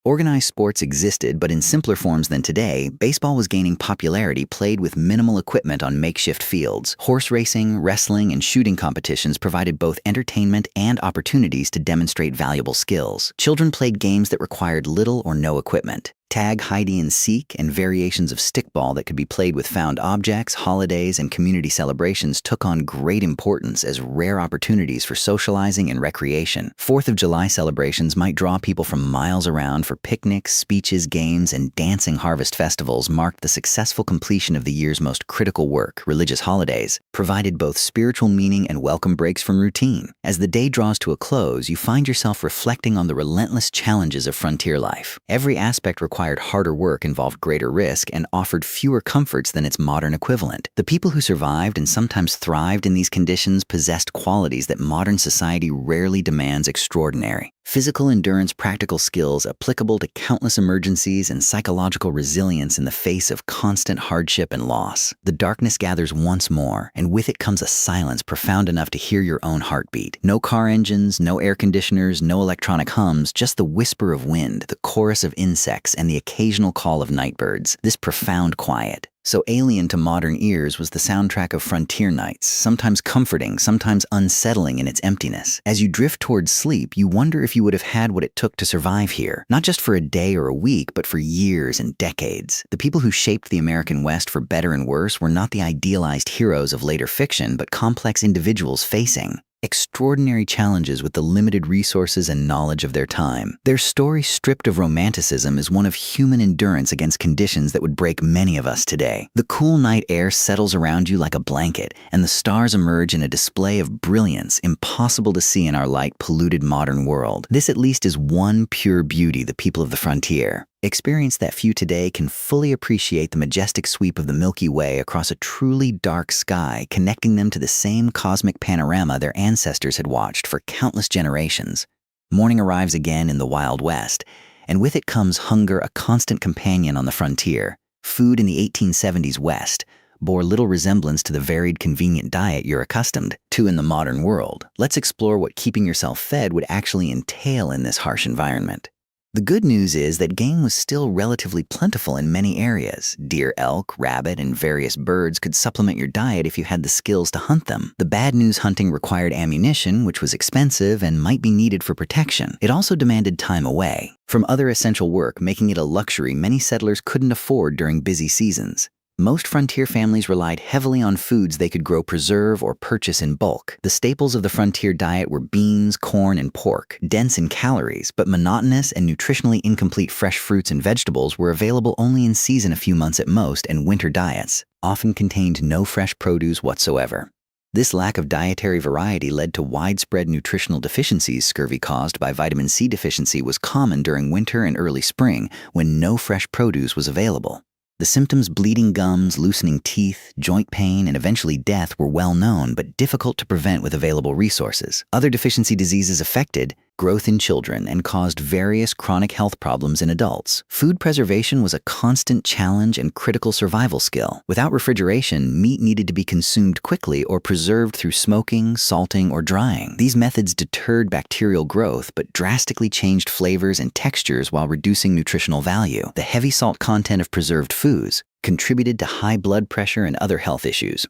Organized sports existed, but in simpler forms than today. Baseball was gaining popularity, played with minimal equipment on makeshift fields. Horse racing, wrestling, and shooting competitions provided both entertainment and opportunities to demonstrate valuable skills. Children played games that required little or no equipment. Tag, hide and seek, and variations of stickball that could be played with found objects. Holidays and community celebrations took on great importance as rare opportunities for socializing and recreation. 4th of July celebrations might draw people from miles around for picnics, speeches, games, and dancing. Harvest festivals marked the successful completion of the year's most critical work. Religious holidays provided both spiritual meaning and welcome breaks from routine. As the day draws to a close, you find yourself reflecting on the relentless challenges of frontier life. Every aspect required harder work, involved greater risk, and offered fewer comforts than its modern equivalent. The people who survived and sometimes thrived in these conditions possessed qualities that modern society rarely demands: extraordinary Physical endurance, practical skills applicable to countless emergencies, and psychological resilience in the face of constant hardship and loss. The darkness gathers once more, and with it comes a silence profound enough to hear your own heartbeat. No car engines, no air conditioners, no electronic hums, just the whisper of wind, the chorus of insects, and the occasional call of nightbirds. This profound quiet, so alien to modern ears, was the soundtrack of frontier nights, sometimes comforting, sometimes unsettling in its emptiness. As you drift towards sleep, you wonder if you would have had what it took to survive here, not just for a day or a week, but for years and decades. The people who shaped the American West for better and worse were not the idealized heroes of later fiction, but complex individuals facing extraordinary challenges with the limited resources and knowledge of their time. Their story, stripped of romanticism, is one of human endurance against conditions that would break many of us today. The cool night air settles around you like a blanket, and the stars emerge in a display of brilliance impossible to see in our light-polluted modern world. This at least is one pure beauty the people of the frontier experience that few today can fully appreciate: the majestic sweep of the Milky Way across a truly dark sky, connecting them to the same cosmic panorama their ancestors had watched for countless generations. Morning arrives again in the Wild West, and with it comes hunger, a constant companion on the frontier. Food in the 1870s West bore little resemblance to the varied, convenient diet you're accustomed to in the modern world. Let's explore what keeping yourself fed would actually entail in this harsh environment. The good news is that game was still relatively plentiful in many areas. Deer, elk, rabbit, and various birds could supplement your diet if you had the skills to hunt them. The bad news: hunting required ammunition, which was expensive and might be needed for protection. It also demanded time away from other essential work, making it a luxury many settlers couldn't afford during busy seasons. Most frontier families relied heavily on foods they could grow, preserve, or purchase in bulk. The staples of the frontier diet were beans, corn, and pork, dense in calories, but monotonous and nutritionally incomplete. Fresh fruits and vegetables were available only in season a few months at most, and winter diets often contained no fresh produce whatsoever. This lack of dietary variety led to widespread nutritional deficiencies. Scurvy caused by vitamin C deficiency was common during winter and early spring, when no fresh produce was available. The symptoms: bleeding gums, loosening teeth, joint pain, and eventually death were well known, but difficult to prevent with available resources. Other deficiency diseases affected growth in children and caused various chronic health problems in adults. Food preservation was a constant challenge and critical survival skill. Without refrigeration, meat needed to be consumed quickly or preserved through smoking, salting, or drying. These methods deterred bacterial growth, but drastically changed flavors and textures while reducing nutritional value. The heavy salt content of preserved foods contributed to high blood pressure and other health issues.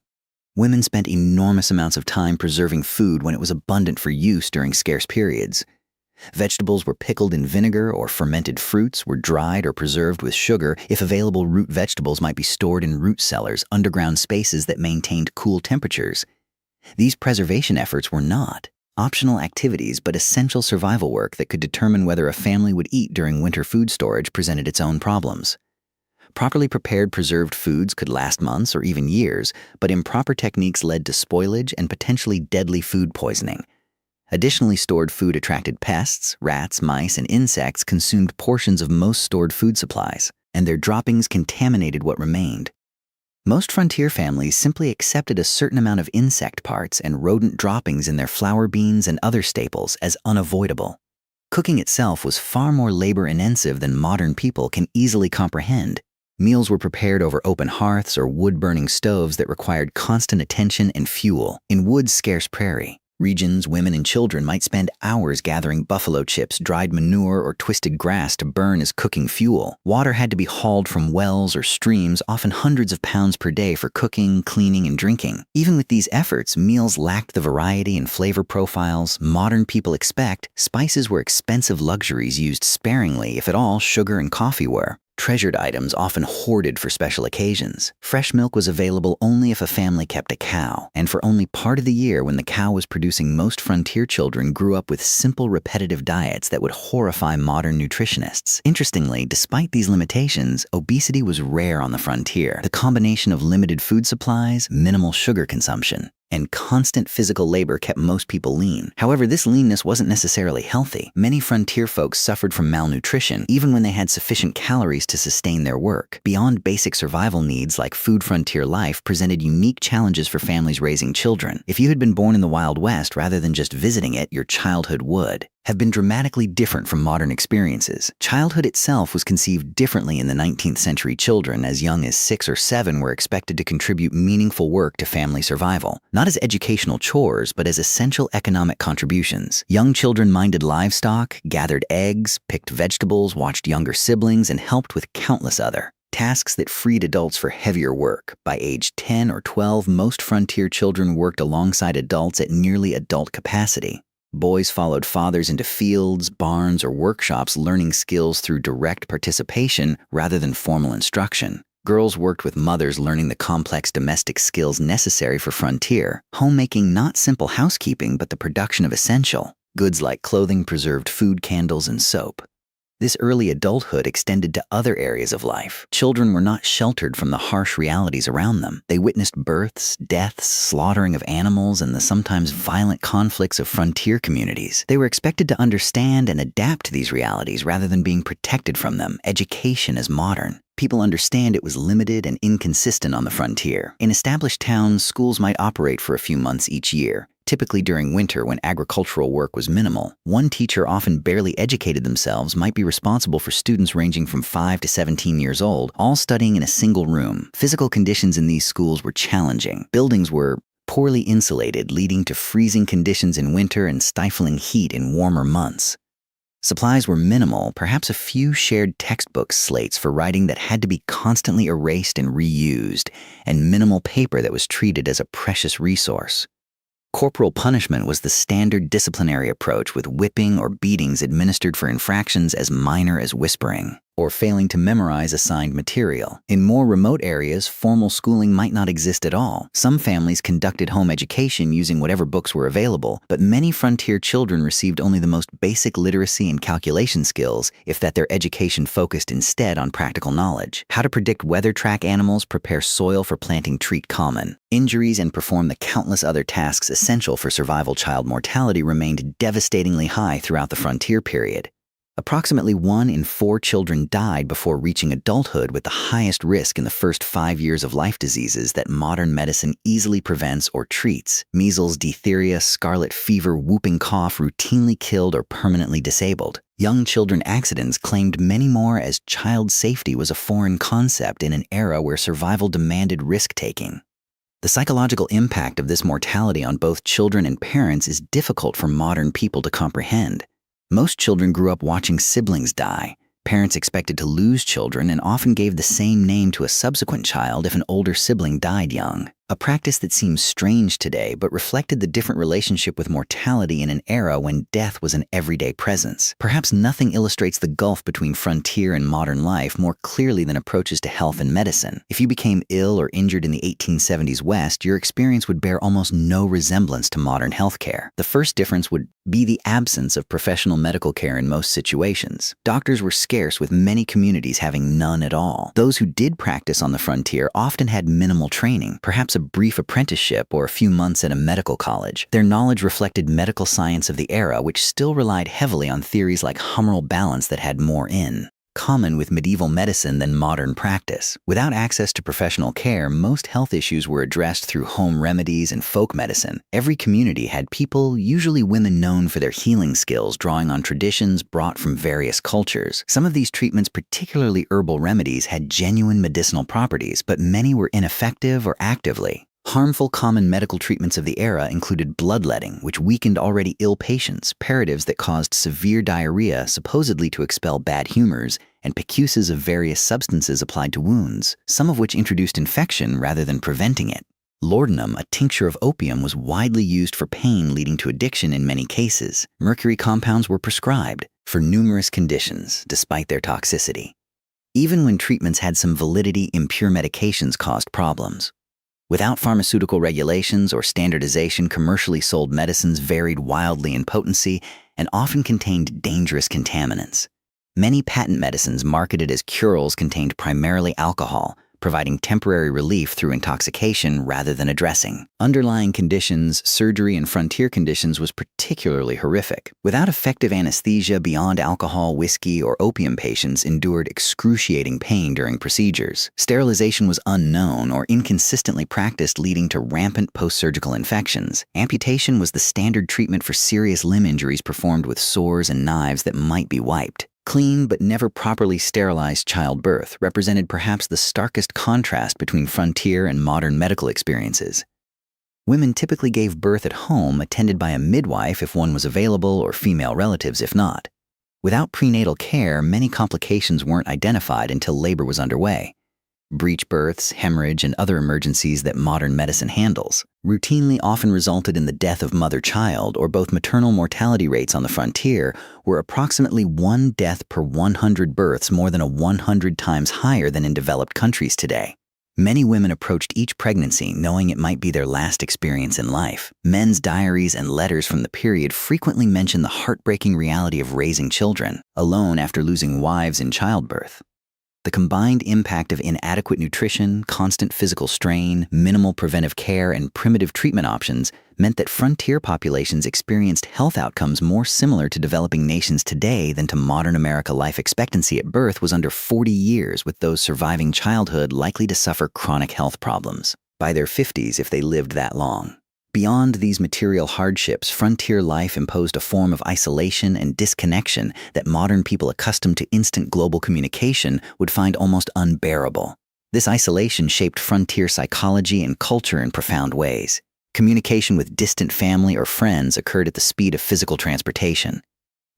Women spent enormous amounts of time preserving food when it was abundant for use during scarce periods. Vegetables were pickled in vinegar, or fermented fruits were dried or preserved with sugar. If available, root vegetables might be stored in root cellars, underground spaces that maintained cool temperatures. These preservation efforts were not optional activities, but essential survival work that could determine whether a family would eat during winter. Food storage presented its own problems. Properly prepared preserved foods could last months or even years, but improper techniques led to spoilage and potentially deadly food poisoning. Additionally, stored food attracted pests. Rats, mice, and insects consumed portions of most stored food supplies, and their droppings contaminated what remained. Most frontier families simply accepted a certain amount of insect parts and rodent droppings in their flour, beans, and other staples as unavoidable. Cooking itself was far more labor-intensive than modern people can easily comprehend. Meals were prepared over open hearths or wood-burning stoves that required constant attention and fuel. In wood-scarce prairie regions, women and children might spend hours gathering buffalo chips, dried manure, or twisted grass to burn as cooking fuel. Water had to be hauled from wells or streams, often hundreds of pounds per day, for cooking, cleaning, and drinking. Even with these efforts, meals lacked the variety and flavor profiles modern people expect. Spices were expensive luxuries used sparingly, if at all. Sugar and coffee were treasured items often hoarded for special occasions. Fresh milk was available only if a family kept a cow, and for only part of the year when the cow was producing. Most frontier children grew up with simple, repetitive diets that would horrify modern nutritionists. Interestingly, despite these limitations, obesity was rare on the frontier. The combination of limited food supplies, minimal sugar consumption, and constant physical labor kept most people lean. However, this leanness wasn't necessarily healthy. Many frontier folks suffered from malnutrition, even when they had sufficient calories to sustain their work. Beyond basic survival needs like food, frontier life presented unique challenges for families raising children. If you had been born in the Wild West rather than just visiting it, your childhood would have been dramatically different from modern experiences. Childhood itself was conceived differently in the 19th century. Children as young as 6 or 7 were expected to contribute meaningful work to family survival, not as educational chores, but as essential economic contributions. Young children minded livestock, gathered eggs, picked vegetables, watched younger siblings, and helped with countless other tasks that freed adults for heavier work. By age 10 or 12, most frontier children worked alongside adults at nearly adult capacity. Boys followed fathers into fields, barns, or workshops, learning skills through direct participation rather than formal instruction. Girls worked with mothers, learning the complex domestic skills necessary for frontier. Homemaking, not simple housekeeping, but the production of essential goods like clothing, preserved food, candles, and soap. This early adulthood extended to other areas of life. Children were not sheltered from the harsh realities around them. They witnessed births, deaths, slaughtering of animals, and the sometimes violent conflicts of frontier communities. They were expected to understand and adapt to these realities rather than being protected from them. Education is modern. People understand it was limited and inconsistent on the frontier. In established towns, schools might operate for a few months each year, typically during winter when agricultural work was minimal. One teacher, often barely educated themselves, might be responsible for students ranging from 5 to 17 years old, all studying in a single room. Physical conditions in these schools were challenging. Buildings were poorly insulated, leading to freezing conditions in winter and stifling heat in warmer months. Supplies were minimal, perhaps a few shared textbook slates for writing that had to be constantly erased and reused, and minimal paper that was treated as a precious resource. Corporal punishment was the standard disciplinary approach, with whipping or beatings administered for infractions as minor as whispering or failing to memorize assigned material. In more remote areas, formal schooling might not exist at all. Some families conducted home education using whatever books were available, but many frontier children received only the most basic literacy and calculation skills, if that their education focused instead on practical knowledge. How to predict weather, track animals, prepare soil for planting, treat common injuries, and perform the countless other tasks essential for survival. Child mortality remained devastatingly high throughout the frontier period. Approximately 1 in 4 children died before reaching adulthood, with the highest risk in the first 5 years of life. Diseases that modern medicine easily prevents or treats: measles, diphtheria, scarlet fever, whooping cough, routinely killed or permanently disabled. Young children accidents claimed many more, as child safety was a foreign concept in an era where survival demanded risk-taking. The psychological impact of this mortality on both children and parents is difficult for modern people to comprehend. Most children grew up watching siblings die. Parents expected to lose children and often gave the same name to a subsequent child if an older sibling died young. A practice that seems strange today, but reflected the different relationship with mortality in an era when death was an everyday presence. Perhaps nothing illustrates the gulf between frontier and modern life more clearly than approaches to health and medicine. If you became ill or injured in the 1870s West, your experience would bear almost no resemblance to modern healthcare. The first difference would be the absence of professional medical care in most situations. Doctors were scarce, with many communities having none at all. Those who did practice on the frontier often had minimal training, perhaps a brief apprenticeship or a few months at a medical college. Their knowledge reflected medical science of the era, which still relied heavily on theories like humoral balance that had more in common with medieval medicine than modern practice. Without access to professional care, most health issues were addressed through home remedies and folk medicine. Every community had people, usually women, known for their healing skills, drawing on traditions brought from various cultures. Some of these treatments, particularly herbal remedies, had genuine medicinal properties, but many were ineffective or actively harmful. Common medical treatments of the era included bloodletting, which weakened already ill patients, paratives that caused severe diarrhea, supposedly to expel bad humors, and pecuses of various substances applied to wounds, some of which introduced infection rather than preventing it. Laudanum, a tincture of opium, was widely used for pain leading to addiction in many cases. Mercury compounds were prescribed for numerous conditions, despite their toxicity. Even when treatments had some validity, impure medications caused problems. Without pharmaceutical regulations or standardization, commercially sold medicines varied wildly in potency and often contained dangerous contaminants. Many patent medicines marketed as cure-alls contained primarily alcohol, providing temporary relief through intoxication rather than addressing underlying conditions. Surgery in frontier conditions was particularly horrific. Without effective anesthesia beyond alcohol, whiskey, or opium, patients endured excruciating pain during procedures. Sterilization was unknown or inconsistently practiced, leading to rampant post-surgical infections. Amputation was the standard treatment for serious limb injuries performed with sores and knives that might be wiped. Clean but never properly sterilized childbirth represented perhaps the starkest contrast between frontier and modern medical experiences. Women typically gave birth at home, attended by a midwife if one was available or female relatives if not. Without prenatal care, many complications weren't identified until labor was underway. Breech births, hemorrhage, and other emergencies that modern medicine handles routinely often resulted in the death of mother-child, or both. Maternal mortality rates on the frontier were approximately 1 death per 100 births, more than 100 times higher than in developed countries today. Many women approached each pregnancy knowing it might be their last experience in life. Men's diaries and letters from the period frequently mention the heartbreaking reality of raising children alone after losing wives in childbirth. The combined impact of inadequate nutrition, constant physical strain, minimal preventive care, and primitive treatment options meant that frontier populations experienced health outcomes more similar to developing nations today than to modern America. Life expectancy at birth was under 40 years, with those surviving childhood likely to suffer chronic health problems by their 50s if they lived that long. Beyond these material hardships, frontier life imposed a form of isolation and disconnection that modern people accustomed to instant global communication would find almost unbearable. This isolation shaped frontier psychology and culture in profound ways. Communication with distant family or friends occurred at the speed of physical transportation.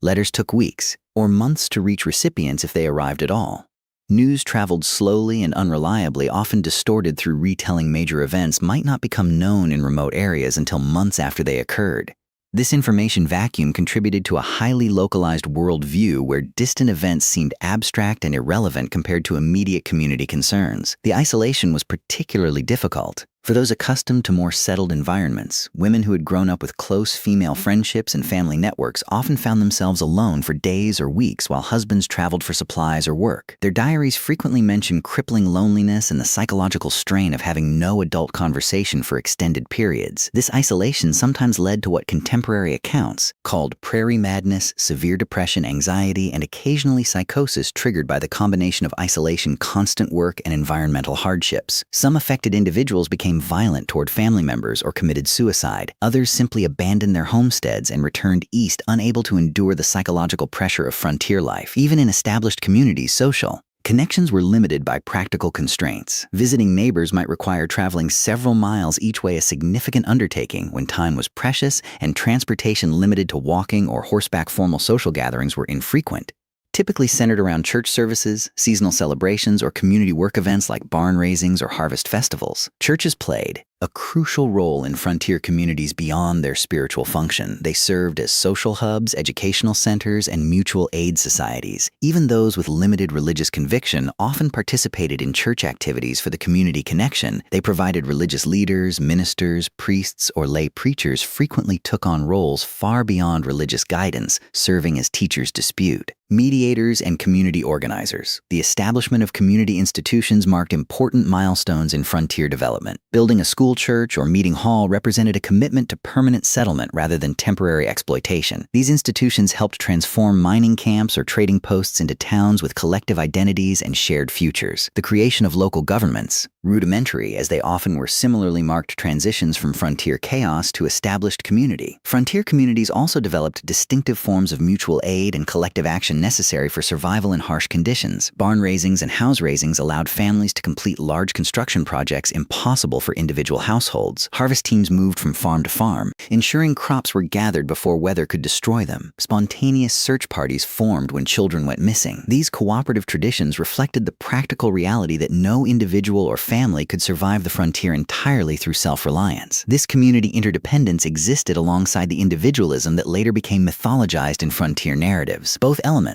Letters took weeks or months to reach recipients if they arrived at all. News traveled slowly and unreliably, often distorted through retelling. Major events might not become known in remote areas until months after they occurred. This information vacuum contributed to a highly localized worldview where distant events seemed abstract and irrelevant compared to immediate community concerns. The isolation was particularly difficult for those accustomed to more settled environments. Women who had grown up with close female friendships and family networks often found themselves alone for days or weeks while husbands traveled for supplies or work. Their diaries frequently mention crippling loneliness and the psychological strain of having no adult conversation for extended periods. This isolation sometimes led to what contemporary accounts called prairie madness, severe depression, anxiety, and occasionally psychosis triggered by the combination of isolation, constant work, and environmental hardships. Some affected individuals became violent toward family members or committed suicide. Others simply abandoned their homesteads and returned east, unable to endure the psychological pressure of frontier life. Even in established communities, social connections were limited by practical constraints. Visiting neighbors might require traveling several miles each way, a significant undertaking when time was precious and transportation limited to walking or horseback. Formal social gatherings were infrequent, typically centered around church services, seasonal celebrations, or community work events like barn raisings or harvest festivals. Churches played a crucial role in frontier communities beyond their spiritual function. They served as social hubs, educational centers, and mutual aid societies. Even those with limited religious conviction often participated in church activities for the community connection. They provided religious leaders, ministers, priests, or lay preachers frequently took on roles far beyond religious guidance, serving as teachers dispute. Mediators and community organizers. The establishment of community institutions marked important milestones in frontier development. Building a school church or meeting hall represented a commitment to permanent settlement rather than temporary exploitation. These institutions helped transform mining camps or trading posts into towns with collective identities and shared futures. The creation of local governments, rudimentary as they often were, similarly marked transitions from frontier chaos to established community. Frontier communities also developed distinctive forms of mutual aid and collective action necessary for survival in harsh conditions. Barn raisings and house raisings allowed families to complete large construction projects impossible for individual households. Harvest teams moved from farm to farm, ensuring crops were gathered before weather could destroy them. Spontaneous search parties formed when children went missing. These cooperative traditions reflected the practical reality that no individual or family could survive the frontier entirely through self-reliance. This community interdependence existed alongside the individualism that later became mythologized in frontier narratives. Both elements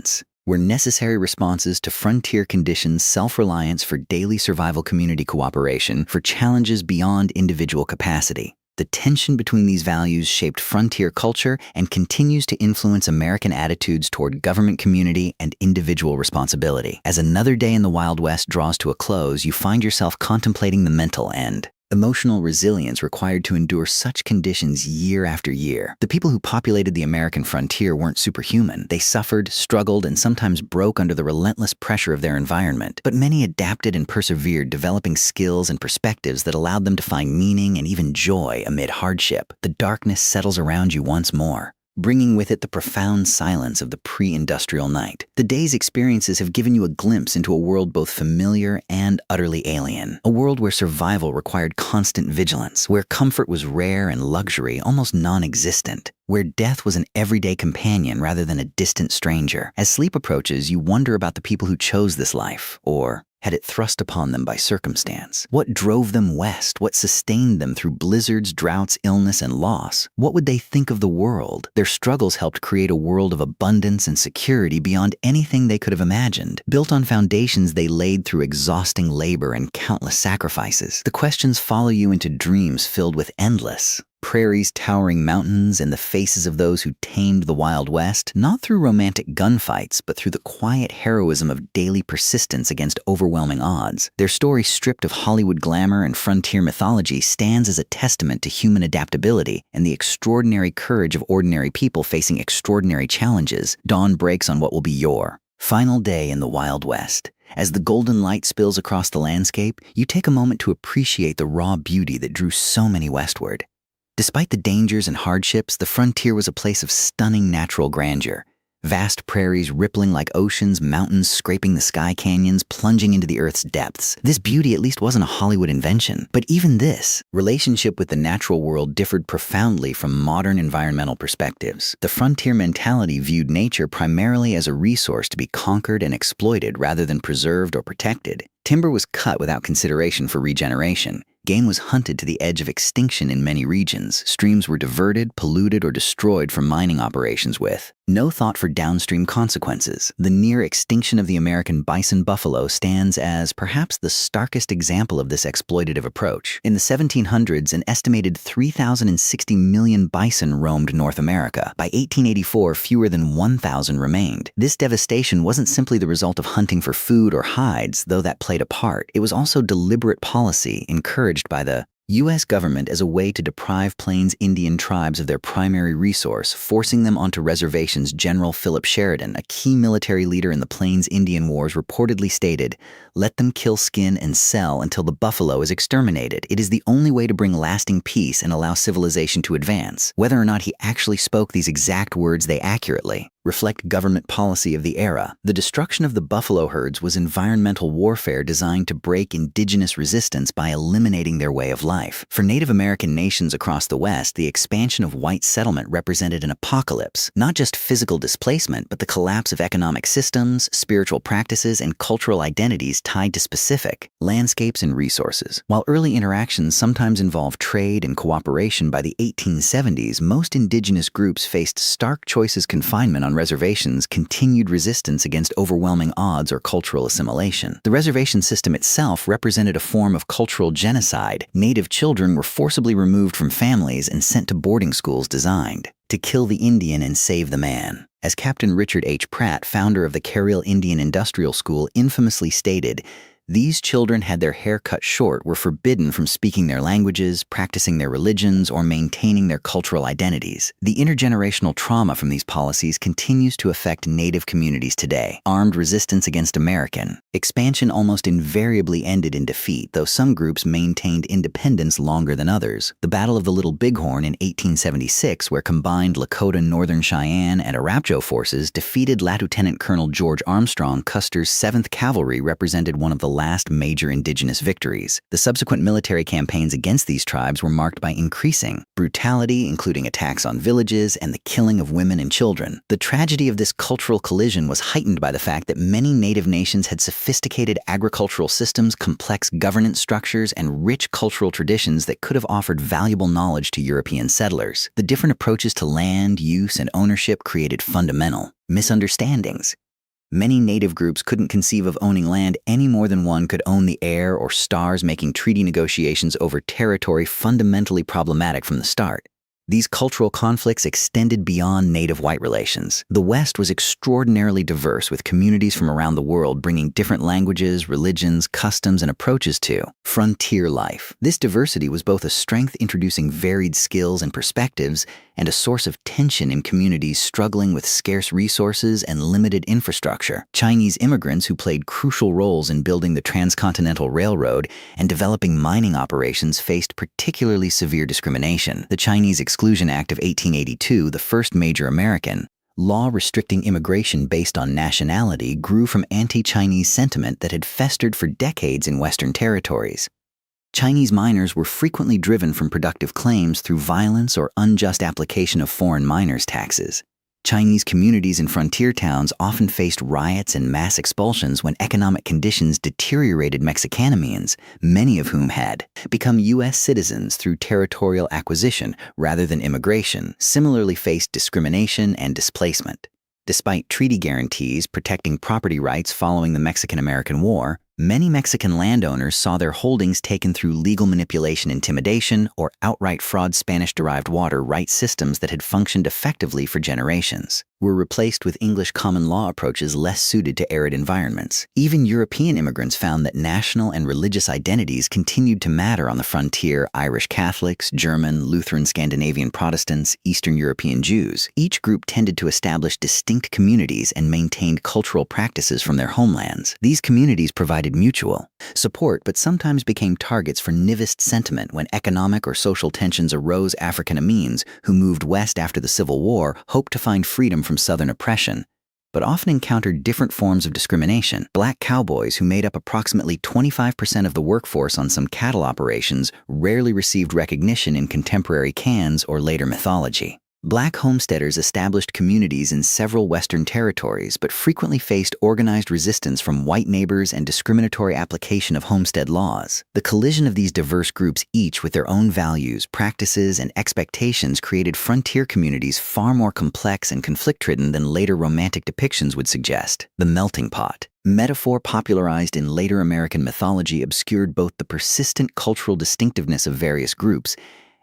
were necessary responses to frontier conditions: self-reliance for daily survival, community cooperation for challenges beyond individual capacity. The tension between these values shaped frontier culture and continues to influence American attitudes toward government, community, and individual responsibility. As another day in the Wild West draws to a close, you find yourself contemplating the mental end. Emotional resilience required to endure such conditions year after year. The people who populated the American frontier weren't superhuman. They suffered, struggled, and sometimes broke under the relentless pressure of their environment. But many adapted and persevered, developing skills and perspectives that allowed them to find meaning and even joy amid hardship. The darkness settles around you once more, bringing with it the profound silence of the pre-industrial night. The day's experiences have given you a glimpse into a world both familiar and utterly alien. A world where survival required constant vigilance, where comfort was rare and luxury almost non-existent, where death was an everyday companion rather than a distant stranger. As sleep approaches, you wonder about the people who chose this life, or had it thrust upon them by circumstance? What drove them west? What sustained them through blizzards, droughts, illness, and loss? What would they think of the world? Their struggles helped create a world of abundance and security beyond anything they could have imagined, built on foundations they laid through exhausting labor and countless sacrifices. The questions follow you into dreams filled with endless prairies, towering mountains, and the faces of those who tamed the Wild West, not through romantic gunfights, but through the quiet heroism of daily persistence against overwhelming odds. Their story, stripped of Hollywood glamour and frontier mythology, stands as a testament to human adaptability and the extraordinary courage of ordinary people facing extraordinary challenges. Dawn breaks on what will be your final day in the Wild West. As the golden light spills across the landscape, you take a moment to appreciate the raw beauty that drew so many westward. Despite the dangers and hardships, the frontier was a place of stunning natural grandeur. Vast prairies rippling like oceans, mountains scraping the sky, canyons plunging into the earth's depths. This beauty at least wasn't a Hollywood invention. But even this relationship with the natural world differed profoundly from modern environmental perspectives. The frontier mentality viewed nature primarily as a resource to be conquered and exploited rather than preserved or protected. Timber was cut without consideration for regeneration. Game was hunted to the edge of extinction in many regions. Streams were diverted, polluted, or destroyed from mining operations with no thought for downstream consequences. The near extinction of the American bison buffalo stands as perhaps the starkest example of this exploitative approach. In the 1700s, an estimated 3,060 million bison roamed North America. By 1884, fewer than 1,000 remained. This devastation wasn't simply the result of hunting for food or hides, though that played a part. It was also deliberate policy encouraged by the U.S. government as a way to deprive Plains Indian tribes of their primary resource, forcing them onto reservations. General Philip Sheridan, a key military leader in the Plains Indian Wars, reportedly stated, "Let them kill, skin, and sell until the buffalo is exterminated. It is the only way to bring lasting peace and allow civilization to advance." Whether or not he actually spoke these exact words, they accurately reflect government policy of the era. The destruction of the buffalo herds was environmental warfare designed to break indigenous resistance by eliminating their way of life. For Native American nations across the West, the expansion of white settlement represented an apocalypse, not just physical displacement, but the collapse of economic systems, spiritual practices, and cultural identities tied to specific landscapes and resources. While early interactions sometimes involved trade and cooperation, by the 1870s, most indigenous groups faced stark choices: confinement on reservations, continued resistance against overwhelming odds, or cultural assimilation. The reservation system itself represented a form of cultural genocide. Native children were forcibly removed from families and sent to boarding schools designed to kill the Indian and save the man. As Captain Richard H. Pratt, founder of the Carriel Indian Industrial School, infamously stated, "These children had their hair cut short, were forbidden from speaking their languages, practicing their religions, or maintaining their cultural identities." The intergenerational trauma from these policies continues to affect Native communities today. Armed resistance against American expansion almost invariably ended in defeat, though some groups maintained independence longer than others. The Battle of the Little Bighorn in 1876, where combined Lakota, Northern Cheyenne, and Arapjo forces defeated Lieutenant Colonel George Armstrong Custer's 7th Cavalry, represented one of the last major indigenous victories. The subsequent military campaigns against these tribes were marked by increasing brutality, including attacks on villages and the killing of women and children. The tragedy of this cultural collision was heightened by the fact that many Native nations had sophisticated agricultural systems, complex governance structures, and rich cultural traditions that could have offered valuable knowledge to European settlers. The different approaches to land use and ownership created fundamental misunderstandings. Many native groups couldn't conceive of owning land any more than one could own the air or stars, making treaty negotiations over territory fundamentally problematic from the start. These cultural conflicts extended beyond native-white relations. The West was extraordinarily diverse, with communities from around the world bringing different languages, religions, customs, and approaches to frontier life. This diversity was both a strength, introducing varied skills and perspectives, and a source of tension in communities struggling with scarce resources and limited infrastructure. Chinese immigrants, who played crucial roles in building the Transcontinental Railroad and developing mining operations, faced particularly severe discrimination. The Chinese Exclusion Act of 1882, the first major American law restricting immigration based on nationality, grew from anti-Chinese sentiment that had festered for decades in Western territories. Chinese miners were frequently driven from productive claims through violence or unjust application of foreign miners' taxes. Chinese communities in frontier towns often faced riots and mass expulsions when economic conditions deteriorated. Mexicanamians, many of whom had become U.S. citizens through territorial acquisition rather than immigration, similarly faced discrimination and displacement. Despite treaty guarantees protecting property rights following the Mexican-American War, many Mexican landowners saw their holdings taken through legal manipulation, intimidation, or outright fraud. Spanish-derived water rights systems that had functioned effectively for generations were replaced with English common law approaches less suited to arid environments. Even European immigrants found that national and religious identities continued to matter on the frontier. Irish Catholics, German, Lutheran, Scandinavian Protestants, Eastern European Jews. Each group tended to establish distinct communities and maintained cultural practices from their homelands. These communities provided mutual support, but sometimes became targets for nivist sentiment when economic or social tensions arose. African-Americans, who moved west after the Civil War, hoped to find freedom from Southern oppression, but often encountered different forms of discrimination. Black cowboys, who made up approximately 25% of the workforce on some cattle operations, rarely received recognition in contemporary cans or later mythology. Black homesteaders established communities in several Western territories, but frequently faced organized resistance from white neighbors and discriminatory application of homestead laws. The collision of these diverse groups, each with their own values, practices, and expectations, created frontier communities far more complex and conflict-ridden than later romantic depictions would suggest. The melting pot metaphor, popularized in later American mythology, obscured both the persistent cultural distinctiveness of various groups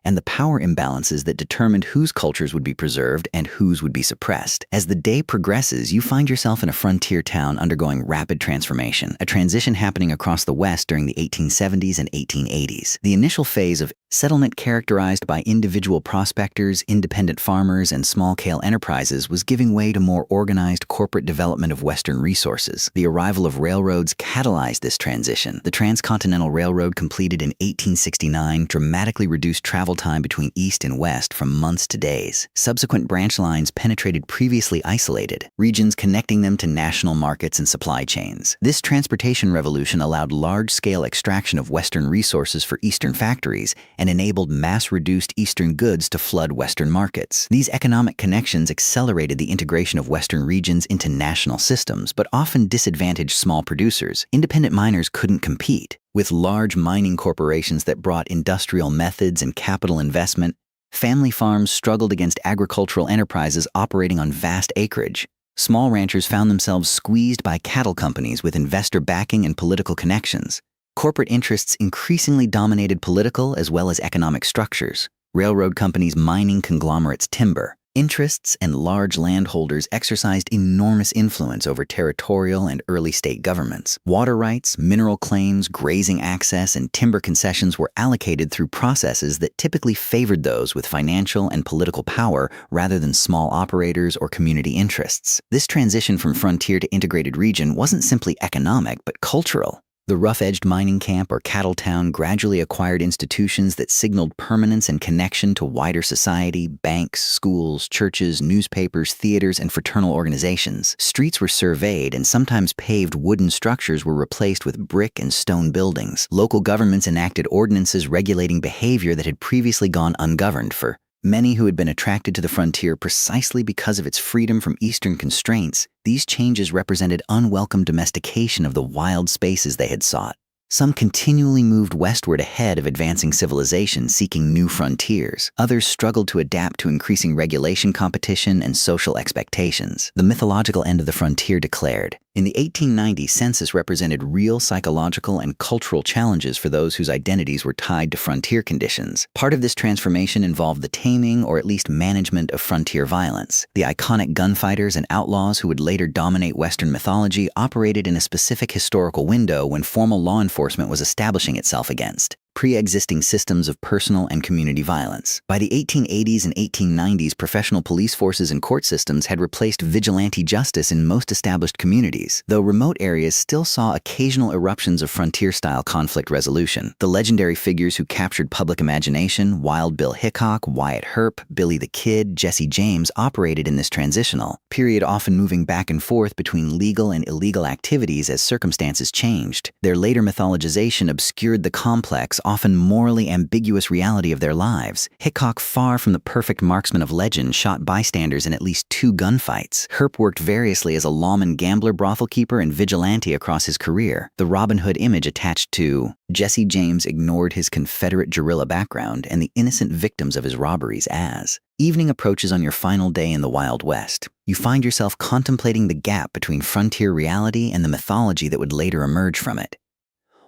and the power imbalances that determined whose cultures would be preserved and whose would be suppressed. As the day progresses, you find yourself in a frontier town undergoing rapid transformation, a transition happening across the West during the 1870s and 1880s. The initial phase of settlement, characterized by individual prospectors, independent farmers, and small-scale enterprises, was giving way to more organized corporate development of Western resources. The arrival of railroads catalyzed this transition. The Transcontinental Railroad, completed in 1869, dramatically reduced travel time between East and West from months to days. Subsequent branch lines penetrated previously isolated regions, connecting them to national markets and supply chains. This transportation revolution allowed large-scale extraction of Western resources for Eastern factories and enabled mass-reduced Eastern goods to flood Western markets. These economic connections accelerated the integration of Western regions into national systems, but often disadvantaged small producers. Independent miners couldn't compete with large mining corporations that brought industrial methods and capital investment. Family farms struggled against agricultural enterprises operating on vast acreage. Small ranchers found themselves squeezed by cattle companies with investor backing and political connections. Corporate interests increasingly dominated political as well as economic structures. Railroad companies, mining conglomerates, timber interests, and large landholders exercised enormous influence over territorial and early state governments. Water rights, mineral claims, grazing access, and timber concessions were allocated through processes that typically favored those with financial and political power rather than small operators or community interests. This transition from frontier to integrated region wasn't simply economic, but cultural. The rough-edged mining camp or cattle town gradually acquired institutions that signaled permanence and connection to wider society: banks, schools, churches, newspapers, theaters, and fraternal organizations. Streets were surveyed, and sometimes paved wooden structures were replaced with brick and stone buildings. Local governments enacted ordinances regulating behavior that had previously gone ungoverned. For many who had been attracted to the frontier precisely because of its freedom from Eastern constraints, these changes represented unwelcome domestication of the wild spaces they had sought. Some continually moved westward ahead of advancing civilization, seeking new frontiers. Others struggled to adapt to increasing regulation, competition, and social expectations. The mythological end of the frontier declared. In the 1890 census represented real psychological and cultural challenges for those whose identities were tied to frontier conditions. Part of this transformation involved the taming or at least management of frontier violence. The iconic gunfighters and outlaws who would later dominate Western mythology operated in a specific historical window when formal law enforcement was establishing itself against pre-existing systems of personal and community violence. By the 1880s and 1890s, professional police forces and court systems had replaced vigilante justice in most established communities, though remote areas still saw occasional eruptions of frontier-style conflict resolution. The legendary figures who captured public imagination, Wild Bill Hickok, Wyatt Earp, Billy the Kid, Jesse James, operated in this transitional period, often moving back and forth between legal and illegal activities as circumstances changed. Their later mythologization obscured the complex, often morally ambiguous reality of their lives. Hickok, far from the perfect marksman of legend, shot bystanders in at least 2 gunfights. Earp worked variously as a lawman, gambler, brothel keeper, and vigilante across his career. The Robin Hood image attached to Jesse James ignored his Confederate guerrilla background and the innocent victims of his robberies as evening approaches on your final day in the Wild West. You find yourself contemplating the gap between frontier reality and the mythology that would later emerge from it.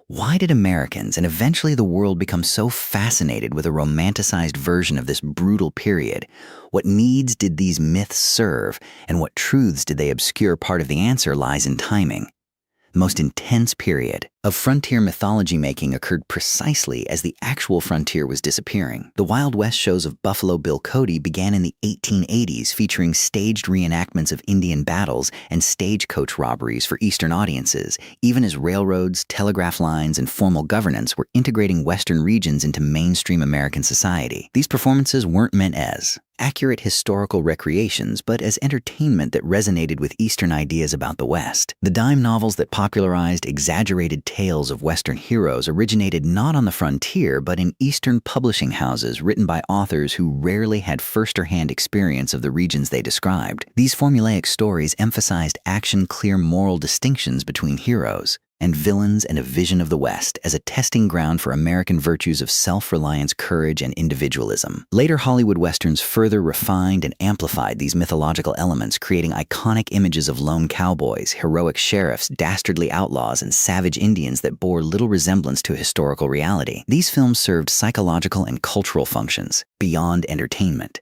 Why did Americans and eventually the world become so fascinated with a romanticized version of this brutal period? What needs did these myths serve, and what truths did they obscure? Part of the answer lies in timing. The most intense period of frontier mythology making occurred precisely as the actual frontier was disappearing. The Wild West shows of Buffalo Bill Cody began in the 1880s, featuring staged reenactments of Indian battles and stagecoach robberies for Eastern audiences, even as railroads, telegraph lines, and formal governance were integrating Western regions into mainstream American society. These performances weren't meant as accurate historical recreations, but as entertainment that resonated with Eastern ideas about the West. The dime novels that popularized exaggerated tales of Western heroes originated not on the frontier, but in Eastern publishing houses written by authors who rarely had first-hand experience of the regions they described. These formulaic stories emphasized action, clear moral distinctions between heroes and villains, and a vision of the West as a testing ground for American virtues of self-reliance, courage, and individualism. Later Hollywood Westerns further refined and amplified these mythological elements, creating iconic images of lone cowboys, heroic sheriffs, dastardly outlaws, and savage Indians that bore little resemblance to historical reality. These films served psychological and cultural functions beyond entertainment.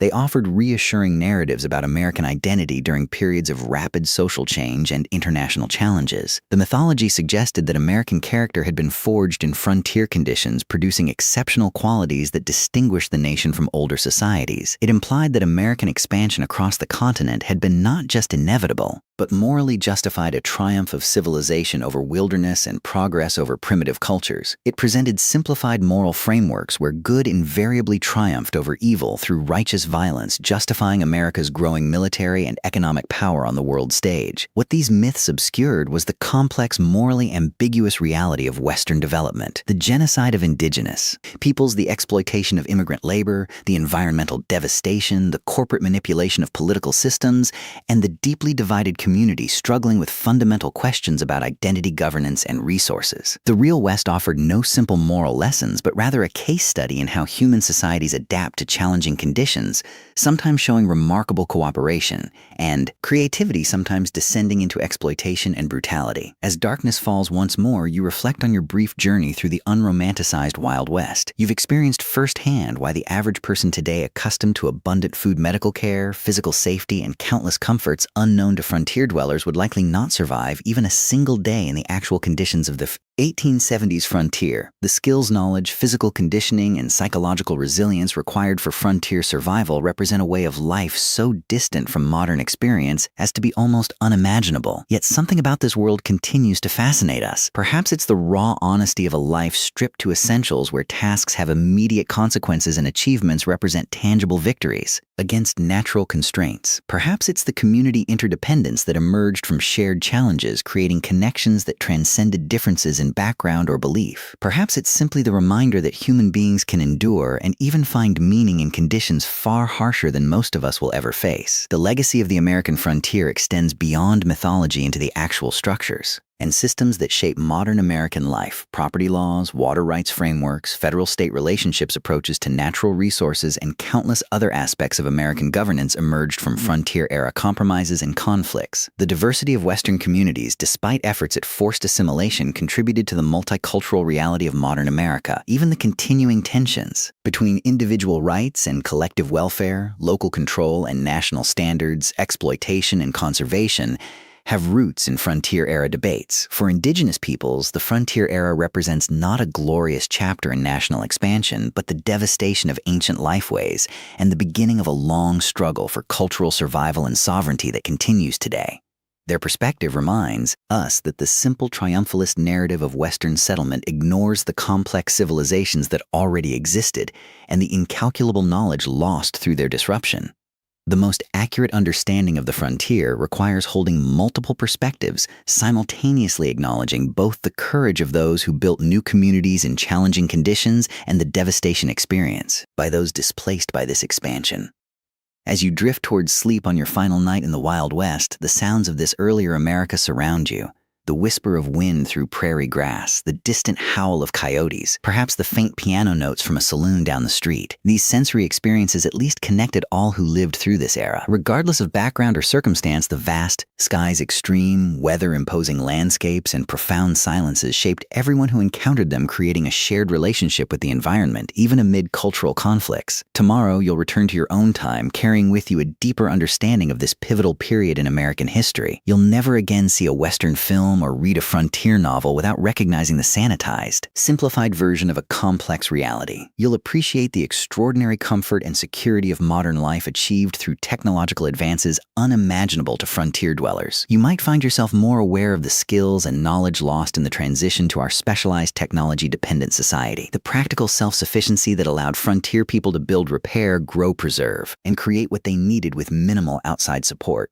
They offered reassuring narratives about American identity during periods of rapid social change and international challenges. The mythology suggested that American character had been forged in frontier conditions, producing exceptional qualities that distinguished the nation from older societies. It implied that American expansion across the continent had been not just inevitable, but morally justified a triumph of civilization over wilderness and progress over primitive cultures. It presented simplified moral frameworks where good invariably triumphed over evil through righteous violence, justifying America's growing military and economic power on the world stage. What these myths obscured was the complex, morally ambiguous reality of Western development, the genocide of indigenous peoples, the exploitation of immigrant labor, the environmental devastation, the corporate manipulation of political systems, and the deeply divided community struggling with fundamental questions about identity, governance, and resources. The real West offered no simple moral lessons, but rather a case study in how human societies adapt to challenging conditions, sometimes showing remarkable cooperation, and creativity sometimes descending into exploitation and brutality. As darkness falls once more, you reflect on your brief journey through the unromanticized Wild West. You've experienced firsthand why the average person today, accustomed to abundant food, medical care, physical safety, and countless comforts unknown to frontier dwellers, would likely not survive even a single day in the actual conditions of the 1870s frontier. The skills, knowledge, physical conditioning, and psychological resilience required for frontier survival represent a way of life so distant from modern experience as to be almost unimaginable. Yet something about this world continues to fascinate us. Perhaps it's the raw honesty of a life stripped to essentials, where tasks have immediate consequences and achievements represent tangible victories against natural constraints. Perhaps it's the community interdependence that emerged from shared challenges, creating connections that transcended differences in background or belief. Perhaps it's simply the reminder that human beings can endure and even find meaning in conditions far harsher than most of us will ever face. The legacy of the American frontier extends beyond mythology into the actual structures and systems that shape modern American life: property laws, water rights frameworks, federal-state relationships, approaches to natural resources, and countless other aspects of American governance emerged from frontier-era compromises and conflicts. The diversity of Western communities, despite efforts at forced assimilation, contributed to the multicultural reality of modern America. Even the continuing tensions between individual rights and collective welfare, local control and national standards, exploitation and conservation, have roots in frontier-era debates. For indigenous peoples, the frontier era represents not a glorious chapter in national expansion, but the devastation of ancient lifeways and the beginning of a long struggle for cultural survival and sovereignty that continues today. Their perspective reminds us that the simple triumphalist narrative of Western settlement ignores the complex civilizations that already existed and the incalculable knowledge lost through their disruption. The most accurate understanding of the frontier requires holding multiple perspectives, simultaneously acknowledging both the courage of those who built new communities in challenging conditions and the devastation experienced by those displaced by this expansion. As you drift towards sleep on your final night in the Wild West, the sounds of this earlier America surround you. The whisper of wind through prairie grass, the distant howl of coyotes, perhaps the faint piano notes from a saloon down the street. These sensory experiences at least connected all who lived through this era. Regardless of background or circumstance, the vast, skies extreme, weather-imposing landscapes, and profound silences shaped everyone who encountered them, creating a shared relationship with the environment, even amid cultural conflicts. Tomorrow, you'll return to your own time, carrying with you a deeper understanding of this pivotal period in American history. You'll never again see a Western film or read a frontier novel without recognizing the sanitized, simplified version of a complex reality. You'll appreciate the extraordinary comfort and security of modern life achieved through technological advances unimaginable to frontier dwellers. You might find yourself more aware of the skills and knowledge lost in the transition to our specialized technology-dependent society, the practical self-sufficiency that allowed frontier people to build, repair, grow, preserve, and create what they needed with minimal outside support.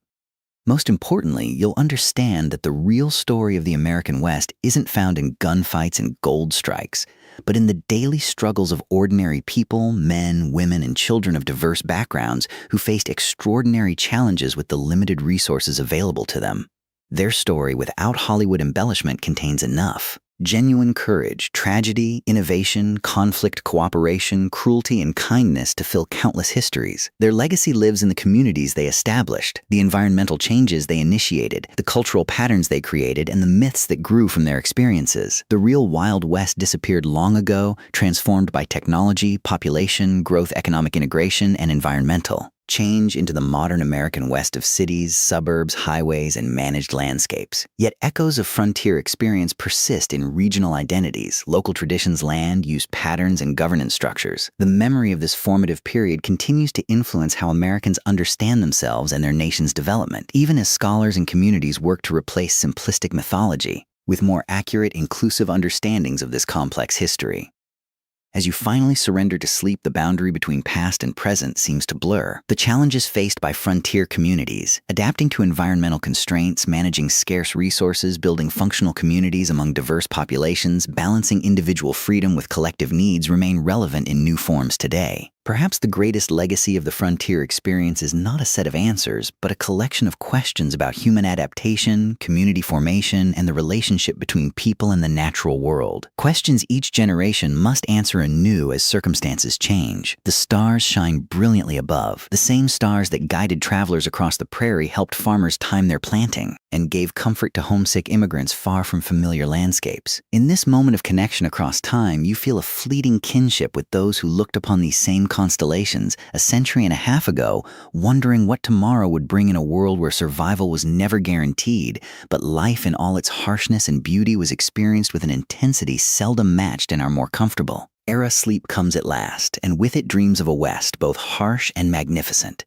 Most importantly, you'll understand that the real story of the American West isn't found in gunfights and gold strikes, but in the daily struggles of ordinary people, men, women, and children of diverse backgrounds who faced extraordinary challenges with the limited resources available to them. Their story, without Hollywood embellishment, contains enough: genuine courage, tragedy, innovation, conflict, cooperation, cruelty, and kindness to fill countless histories. Their legacy lives in the communities they established, the environmental changes they initiated, the cultural patterns they created, and the myths that grew from their experiences. The real Wild West disappeared long ago, transformed by technology, population, growth, economic integration, and environmental change into the modern American West of cities, suburbs, highways, and managed landscapes. Yet echoes of frontier experience persist in regional identities, local traditions, land use patterns, and governance structures. The memory of this formative period continues to influence how Americans understand themselves and their nation's development, even as scholars and communities work to replace simplistic mythology with more accurate, inclusive understandings of this complex history. As you finally surrender to sleep, the boundary between past and present seems to blur. The challenges faced by frontier communities, adapting to environmental constraints, managing scarce resources, building functional communities among diverse populations, balancing individual freedom with collective needs, remain relevant in new forms today. Perhaps the greatest legacy of the frontier experience is not a set of answers, but a collection of questions about human adaptation, community formation, and the relationship between people and the natural world. Questions each generation must answer anew as circumstances change. The stars shine brilliantly above. The same stars that guided travelers across the prairie helped farmers time their planting and gave comfort to homesick immigrants far from familiar landscapes. In this moment of connection across time, you feel a fleeting kinship with those who looked upon these same constellations a century and a half ago, wondering what tomorrow would bring in a world where survival was never guaranteed, but life in all its harshness and beauty was experienced with an intensity seldom matched in our more comfortable era. Sleep comes at last, and with it dreams of a West both harsh and magnificent.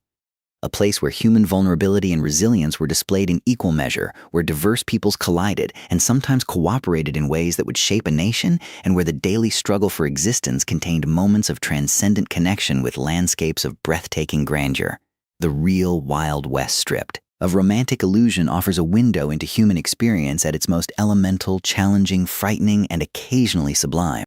A place where human vulnerability and resilience were displayed in equal measure, where diverse peoples collided and sometimes cooperated in ways that would shape a nation, and where the daily struggle for existence contained moments of transcendent connection with landscapes of breathtaking grandeur. The real Wild West stripped of romantic illusion offers a window into human experience at its most elemental, challenging, frightening, and occasionally sublime.